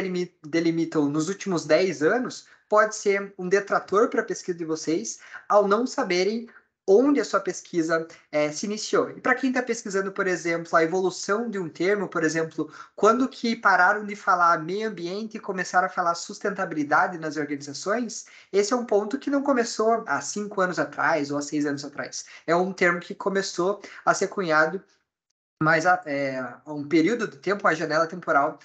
delimitam nos últimos 10 anos, pode ser um detrator para a pesquisa de vocês ao não saberem onde a sua pesquisa se iniciou. E para quem está pesquisando, por exemplo, a evolução de um termo, por exemplo, quando que pararam de falar meio ambiente e começaram a falar sustentabilidade nas organizações, esse é um ponto que não começou há 5 anos atrás ou há 6 anos atrás. É um termo que começou a ser cunhado mais a um período de tempo, uma janela temporal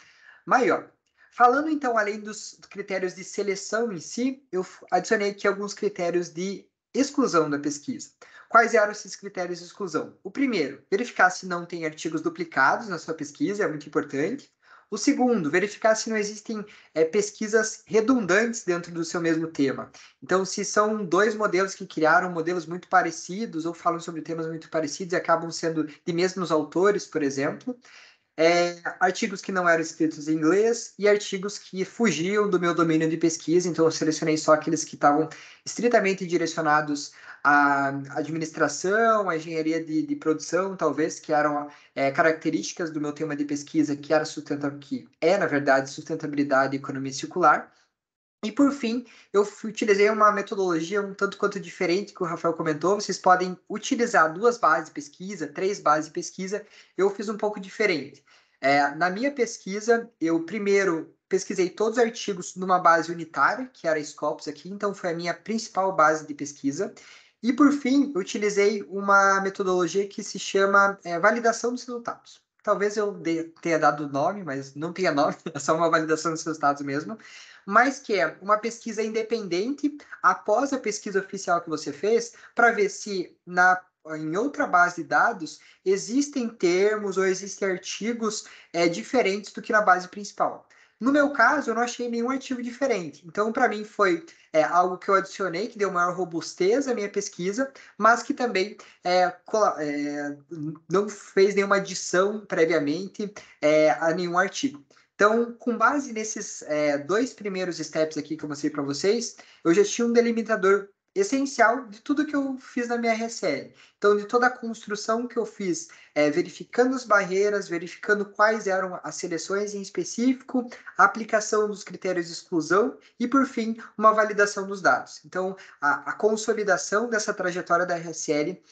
maior. Falando, então, além dos critérios de seleção em si, eu adicionei aqui alguns critérios de exclusão da pesquisa. Quais eram esses critérios de exclusão? O primeiro, verificar se não tem artigos duplicados na sua pesquisa, é muito importante. O segundo, verificar se não existem pesquisas redundantes dentro do seu mesmo tema. Então, se são 2 modelos que criaram modelos muito parecidos ou falam sobre temas muito parecidos e acabam sendo de mesmos autores, por exemplo. Artigos que não eram escritos em inglês e artigos que fugiam do meu domínio de pesquisa, então eu selecionei só aqueles que estavam estritamente direcionados à administração, à engenharia de produção, talvez, que eram características do meu tema de pesquisa, que é, na verdade, sustentabilidade e economia circular. E, por fim, eu utilizei uma metodologia um tanto quanto diferente que o Rafael comentou. Vocês podem utilizar 2 bases de pesquisa, 3 bases de pesquisa. Eu fiz um pouco diferente. Na minha pesquisa, eu primeiro pesquisei todos os artigos numa base unitária, que era a Scopus aqui, então foi a minha principal base de pesquisa. E, por fim, eu utilizei uma metodologia que se chama validação dos resultados. Talvez eu tenha dado nome, mas não tenha nome, é só uma validação dos resultados mesmo, mas que é uma pesquisa independente após a pesquisa oficial que você fez, para ver se em outra base de dados existem termos ou existem artigos diferentes do que na base principal. No meu caso, eu não achei nenhum artigo diferente. Então, para mim, foi algo que eu adicionei, que deu maior robustez à minha pesquisa, mas que também não fez nenhuma adição previamente a nenhum artigo. Então, com base nesses 2 primeiros steps aqui que eu mostrei para vocês, eu já tinha um delimitador essencial de tudo que eu fiz na minha RSL. Então, de toda a construção que eu fiz, verificando as barreiras, verificando quais eram as seleções em específico, a aplicação dos critérios de exclusão e, por fim, uma validação dos dados. Então, a consolidação dessa trajetória da RSL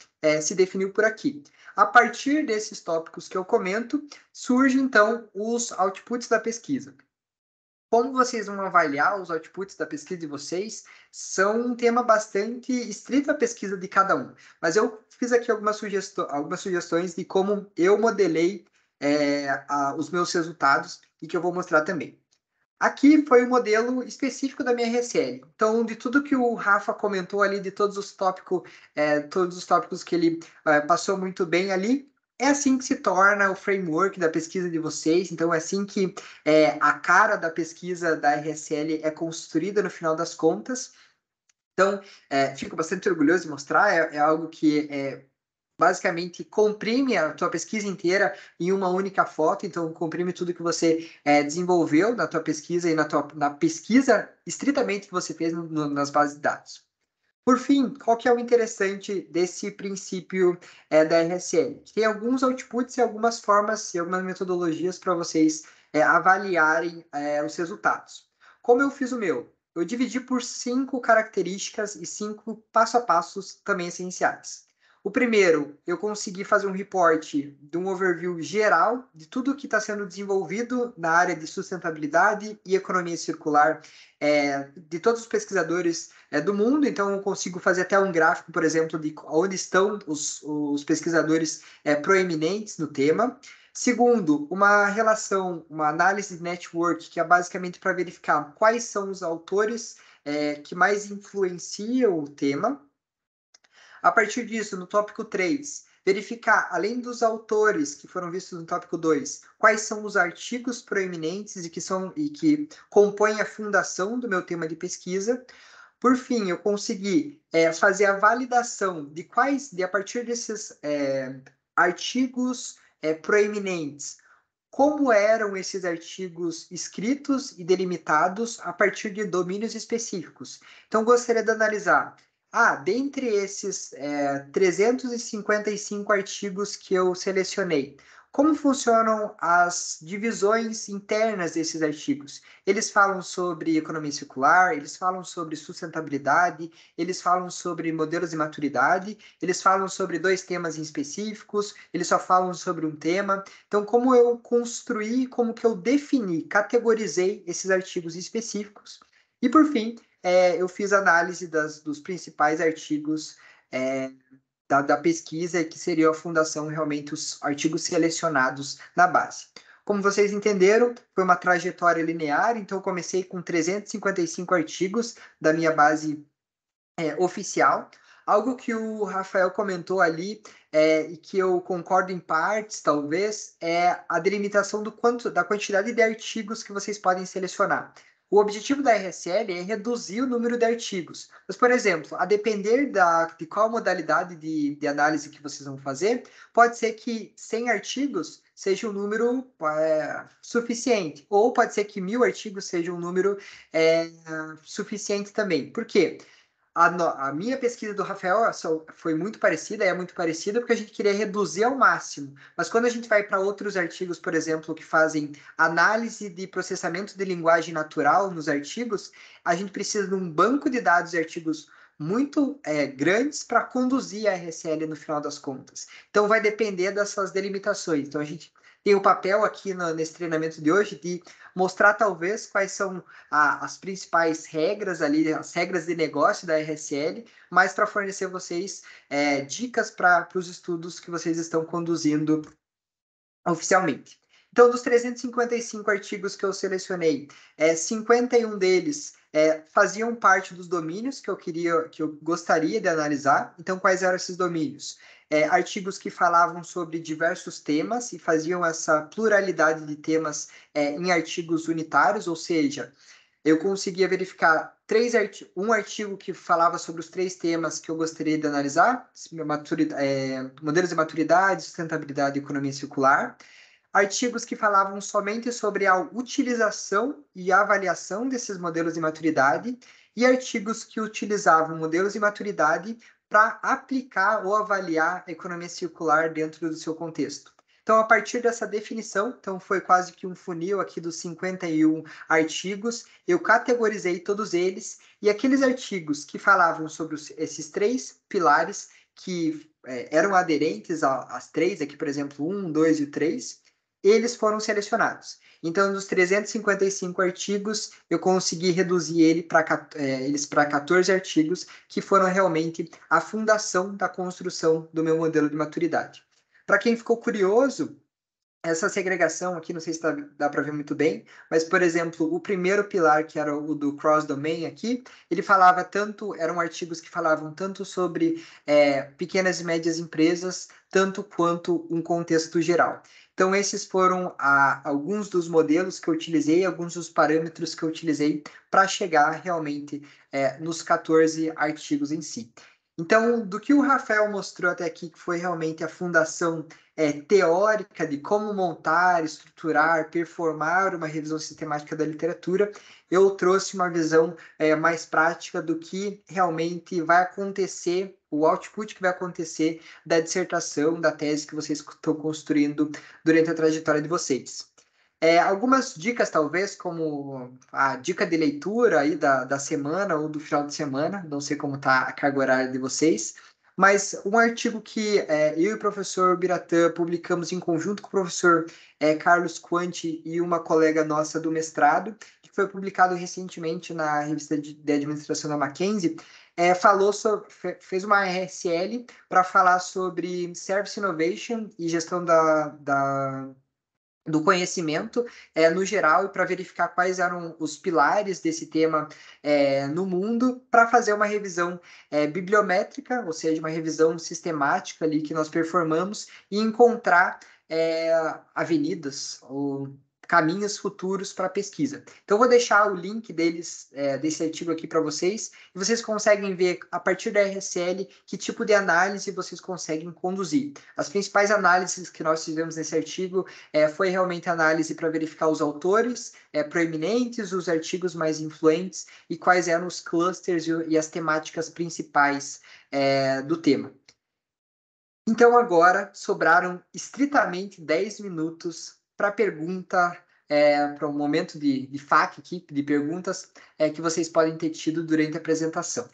se definiu por aqui. A partir desses tópicos que eu comento, surgem, então, os outputs da pesquisa. Como vocês vão avaliar os outputs da pesquisa de vocês, são um tema bastante estrito à pesquisa de cada um. Mas eu fiz aqui algumas sugestões de como eu modelei os meus resultados e que eu vou mostrar também. Aqui foi o modelo específico da minha RSL. Então, de tudo que o Rafa comentou ali, de todos os tópicos que ele passou muito bem ali, é assim que se torna o framework da pesquisa de vocês. Então, é assim que a cara da pesquisa da RSL é construída no final das contas. Então, fico bastante orgulhoso de mostrar. É algo que basicamente comprime a tua pesquisa inteira em uma única foto, então comprime tudo que você desenvolveu na tua pesquisa e na pesquisa estritamente que você fez nas bases de dados. Por fim, qual que é o interessante desse princípio da RSL? Tem alguns outputs e algumas formas e algumas metodologias para vocês avaliarem os resultados. Como eu fiz o meu? Eu dividi por 5 características e 5 passo a passos também essenciais. O primeiro, eu consegui fazer um report de um overview geral de tudo que está sendo desenvolvido na área de sustentabilidade e economia circular de todos os pesquisadores do mundo. Então, eu consigo fazer até um gráfico, por exemplo, de onde estão os pesquisadores proeminentes no tema. Segundo, uma análise de network, que é basicamente para verificar quais são os autores que mais influenciam o tema. A partir disso, no tópico 3, verificar, além dos autores que foram vistos no tópico 2, quais são os artigos proeminentes e que compõem a fundação do meu tema de pesquisa. Por fim, eu consegui fazer a validação de a partir desses artigos proeminentes, como eram esses artigos escritos e delimitados a partir de domínios específicos. Então, gostaria de analisar dentre esses 355 artigos que eu selecionei, como funcionam as divisões internas desses artigos? Eles falam sobre economia circular, eles falam sobre sustentabilidade, eles falam sobre modelos de maturidade, eles falam sobre 2 temas em específicos, eles só falam sobre um tema. Então, como eu construí, como que eu defini, categorizei esses artigos específicos. E, por fim, eu fiz análise dos principais artigos da pesquisa, que seria a fundação, realmente, os artigos selecionados na base. Como vocês entenderam, foi uma trajetória linear, então eu comecei com 355 artigos da minha base oficial. Algo que o Rafael comentou ali, e que eu concordo em partes, talvez, é a delimitação da quantidade de artigos que vocês podem selecionar. O objetivo da RSL é reduzir o número de artigos. Mas, por exemplo, a depender de qual modalidade de análise que vocês vão fazer, pode ser que 100 artigos seja um número suficiente, ou pode ser que 1000 artigos seja um número suficiente também. Por quê? a minha pesquisa do Rafael foi muito parecida, é muito parecida, porque a gente queria reduzir ao máximo. Mas quando a gente vai para outros artigos, por exemplo, que fazem análise de processamento de linguagem natural nos artigos, a gente precisa de um banco de dados de artigos muito grandes para conduzir a RSL no final das contas. Então, vai depender dessas delimitações. Então, a gente tem o papel aqui nesse treinamento de hoje de mostrar, talvez, quais são as principais regras ali, as regras de negócio da RSL, mas para fornecer vocês dicas para os estudos que vocês estão conduzindo oficialmente. Então, dos 355 artigos que eu selecionei, 51 deles faziam parte dos domínios que eu gostaria de analisar. Então, quais eram esses domínios? Artigos que falavam sobre diversos temas e faziam essa pluralidade de temas em artigos unitários, ou seja, eu conseguia verificar um artigo que falava sobre os 3 temas que eu gostaria de analisar: modelos de maturidade, sustentabilidade e economia circular. Artigos que falavam somente sobre a utilização e avaliação desses modelos de maturidade, e artigos que utilizavam modelos de maturidade para aplicar ou avaliar a economia circular dentro do seu contexto. Então, a partir dessa definição, então foi quase que um funil aqui dos 51 artigos, eu categorizei todos eles, e aqueles artigos que falavam sobre esses 3 pilares, que eram aderentes às 3, aqui, por exemplo, 1, 2 e 3, eles foram selecionados. Então, dos 355 artigos, eu consegui reduzir eles para 14 artigos, que foram realmente a fundação da construção do meu modelo de maturidade. Para quem ficou curioso, essa segregação aqui, não sei se dá para ver muito bem, mas, por exemplo, o primeiro pilar, que era o do cross-domain aqui, ele falava eram artigos que falavam tanto sobre pequenas e médias empresas, tanto quanto um contexto geral. Então, esses foram alguns dos modelos que eu utilizei, alguns dos parâmetros que eu utilizei para chegar realmente nos 14 artigos em si. Então, do que o Rafael mostrou até aqui, que foi realmente a fundação teórica de como montar, estruturar, performar uma revisão sistemática da literatura, eu trouxe uma visão mais prática do que realmente vai acontecer, o output que vai acontecer da dissertação, da tese que vocês estão construindo durante a trajetória de vocês. Algumas dicas, talvez, como a dica de leitura aí da semana ou do final de semana, não sei como está a carga horária de vocês, mas um artigo que eu e o professor Biratã publicamos em conjunto com o professor Carlos Quanti e uma colega nossa do mestrado, que foi publicado recentemente na revista de administração da Mackenzie, fez uma RSL para falar sobre Service Innovation e gestão do conhecimento no geral, e para verificar quais eram os pilares desse tema no mundo, para fazer uma revisão bibliométrica, ou seja, uma revisão sistemática ali que nós performamos, e encontrar avenidas ou caminhos futuros para pesquisa. Então, eu vou deixar o link desse artigo aqui para vocês, e vocês conseguem ver, a partir da RSL, que tipo de análise vocês conseguem conduzir. As principais análises que nós fizemos nesse artigo foi realmente análise para verificar os autores proeminentes, os artigos mais influentes, e quais eram os clusters e as temáticas principais do tema. Então, agora, sobraram estritamente 10 minutos para pergunta, para um momento de FAQ aqui, de perguntas que vocês podem ter tido durante a apresentação.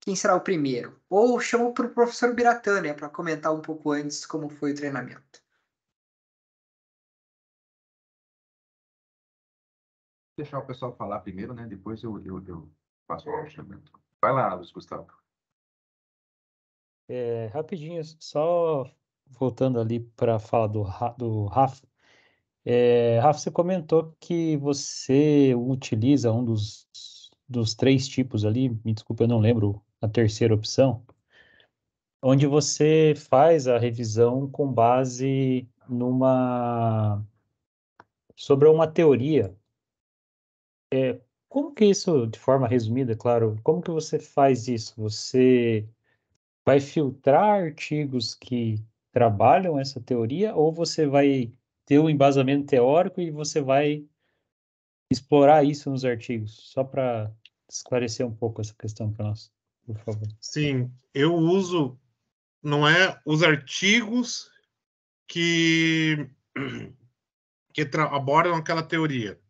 Quem será o primeiro? Ou chamo para o professor Biratã, né, para comentar um pouco antes como foi o treinamento. Deixar o pessoal falar primeiro, né? Depois eu faço o chamamento. Vai lá, Luiz Gustavo. Rapidinho, só voltando ali para a fala do Rafa. Rafa, você comentou que você utiliza um dos 3 tipos ali, me desculpa, eu não lembro a terceira opção, onde você faz a revisão com base sobre uma teoria. Como que isso, de forma resumida, claro, como que você faz isso? Você vai filtrar artigos que trabalham essa teoria, ou você vai ter um embasamento teórico e você vai explorar isso nos artigos? Só para esclarecer um pouco essa questão para nós, por favor. Sim, eu uso, não é os artigos que abordam aquela teoria.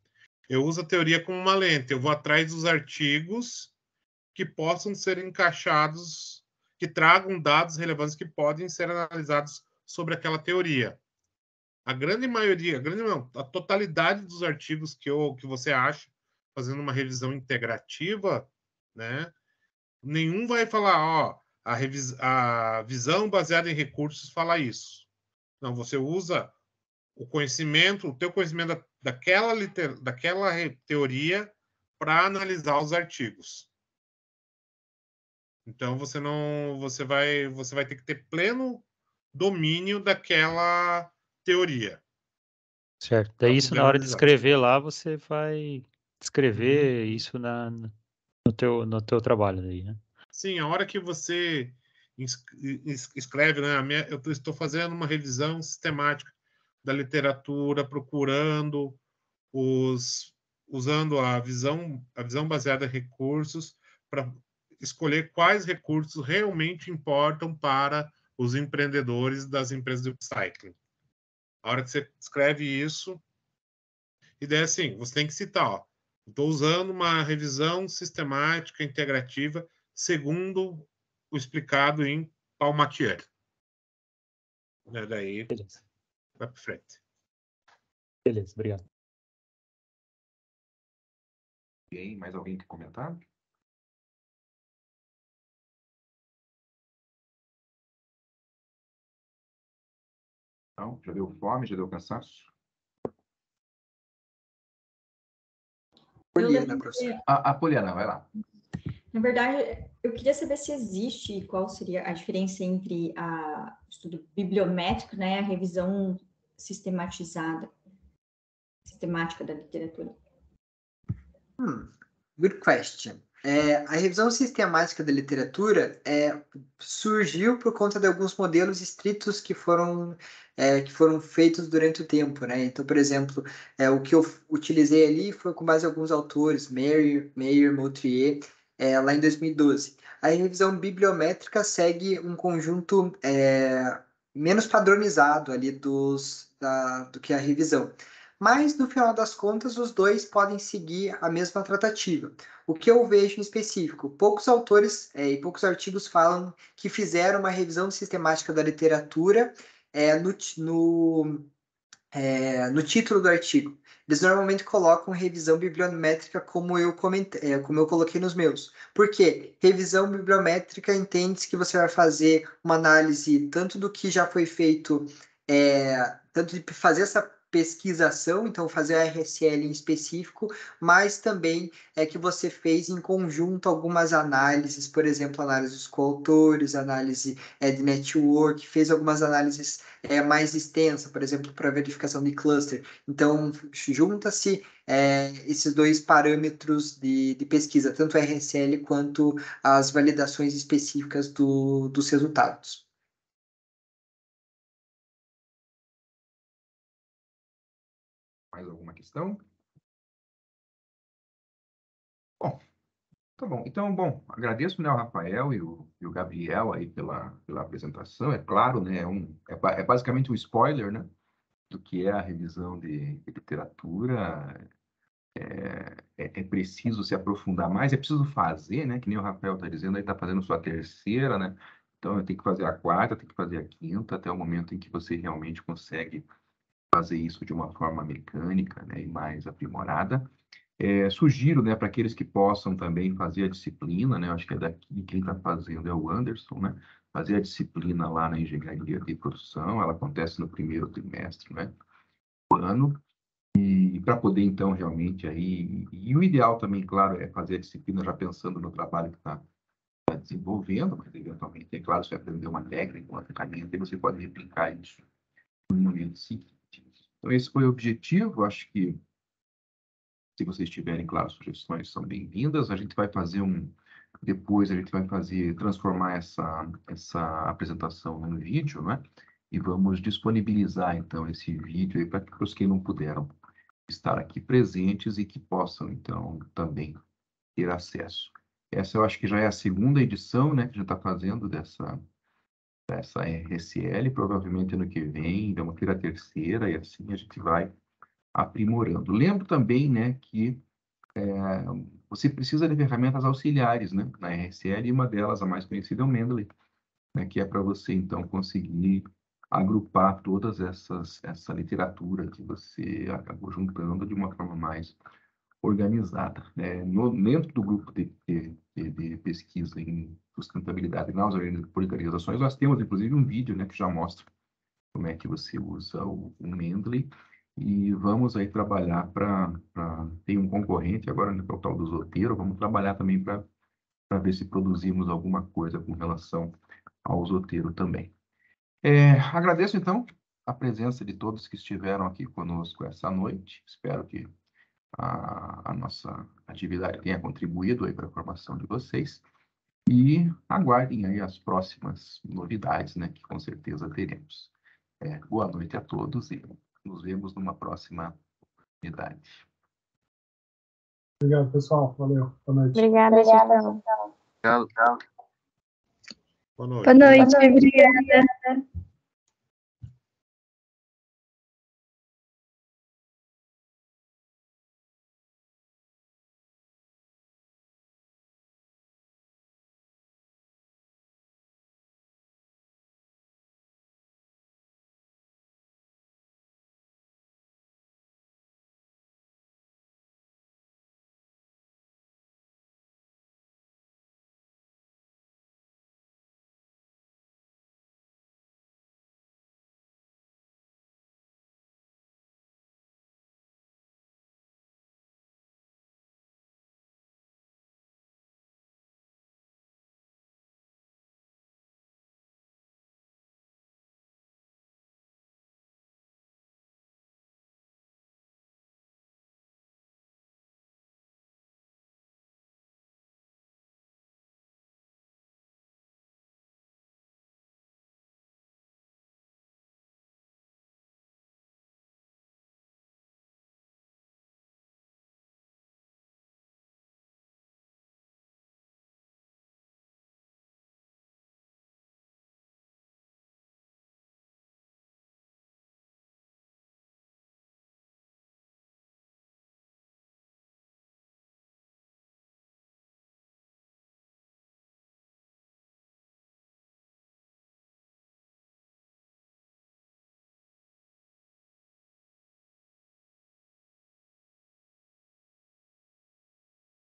Eu uso a teoria como uma lente. Eu vou atrás dos artigos que possam ser encaixados, que tragam dados relevantes que podem ser analisados sobre aquela teoria. A grande maioria, a totalidade dos artigos que você acha fazendo uma revisão integrativa, né? Nenhum vai falar, ó, a visão baseada em recursos fala isso. Não, você usa o conhecimento, o teu conhecimento daquela teoria para analisar os artigos. Então você vai ter que ter pleno domínio daquela teoria. Certo. Daí isso na hora de escrever lá, você vai escrever isso no teu trabalho daí, né? Sim, a hora que você escreve, né? Eu estou fazendo uma revisão sistemática da literatura, procurando usando a visão baseada em recursos para escolher quais recursos realmente importam para os empreendedores das empresas de upcycling. A hora que você escreve isso, e daí assim, você tem que citar, estou usando uma revisão sistemática integrativa segundo o explicado em Palmatier. Daí, beleza. vai para frente. Beleza, obrigado. E mais alguém quer comentar? Não? Já deu fome? Já deu cansaço? Poliana, professor. A Poliana, vai lá. Na verdade, eu queria saber se existe, qual seria a diferença entre o estudo bibliométrico, né, e a revisão sistemática da literatura. Good question. A revisão sistemática da literatura surgiu por conta de alguns modelos estritos que foram feitos durante o tempo, né? Então, por exemplo, o que eu utilizei ali foi com base em alguns autores, Meyer, Mottier, lá em 2012. A revisão bibliométrica segue um conjunto menos padronizado ali do que a revisão. Mas, no final das contas, os dois podem seguir a mesma tratativa. O que eu vejo em específico, poucos autores e poucos artigos falam que fizeram uma revisão sistemática da literatura no título do artigo. Eles normalmente colocam revisão bibliométrica como eu coloquei nos meus. Por quê? Revisão bibliométrica entende-se que você vai fazer uma análise tanto do que já foi feito, tanto de fazer essa pesquisação, então fazer a RSL em específico, mas também que você fez em conjunto algumas análises, por exemplo, análise dos coautores, análise de network, fez algumas análises mais extensas, por exemplo, para verificação de cluster. Então, junta-se esses dois parâmetros de pesquisa, tanto a RSL quanto as validações específicas dos resultados. Mais alguma questão? Bom, tá bom. Então, agradeço, né, o Rafael e o Gabriel aí pela apresentação. É claro, né, é basicamente um spoiler, né, do que é a revisão de literatura. É preciso se aprofundar mais, é preciso fazer, né, que nem o Rafael está dizendo, aí está fazendo sua terceira, né, então eu tenho que fazer a quarta, tenho que fazer a quinta, até o momento em que você realmente consegue fazer isso de uma forma mecânica, né, e mais aprimorada. Sugiro, né, para aqueles que possam também fazer a disciplina, né, acho que é daqui quem está fazendo é o Anderson, né, fazer a disciplina lá na engenharia de produção, ela acontece no primeiro trimestre, né, do ano, e para poder então realmente aí, e o ideal também, claro, é fazer a disciplina já pensando no trabalho que está desenvolvendo, mas eventualmente, é claro, você vai aprender uma técnica, uma ferramenta, e você pode replicar isso no momento seguinte. Então, esse foi o objetivo. Acho que, se vocês tiverem, claro, sugestões, são bem-vindas. A gente vai fazer depois a gente vai transformar essa apresentação num vídeo, né? E vamos disponibilizar, então, esse vídeo aí para os que não puderam estar aqui presentes e que possam, então, também ter acesso. Essa eu acho que já é a segunda edição, né, que a gente está fazendo dessa RSL, provavelmente ano que vem vamos ter a terceira, e assim a gente vai aprimorando. Lembro também, né, que você precisa de ferramentas auxiliares, né, na RSL, e uma delas, a mais conhecida, é o Mendeley, né, que é para você, então, conseguir agrupar todas essa literatura que você acabou juntando de uma forma mais organizada. Dentro do grupo de pesquisa em sustentabilidade nas organizações, nós temos, inclusive, um vídeo, né, que já mostra como é que você usa o Mendeley, e vamos aí trabalhar para... Tem um concorrente agora, no total do Zotero, vamos trabalhar também para ver se produzimos alguma coisa com relação ao Zotero também. Agradeço, então, a presença de todos que estiveram aqui conosco essa noite. Espero que a nossa atividade tenha contribuído aí para a formação de vocês. E aguardem aí as próximas novidades, né, que com certeza teremos. Boa noite a todos e nos vemos numa próxima oportunidade. Obrigado, pessoal. Valeu. Boa noite. Obrigada, Gestão. Obrigado. Boa noite. Boa noite, obrigada.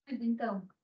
Então.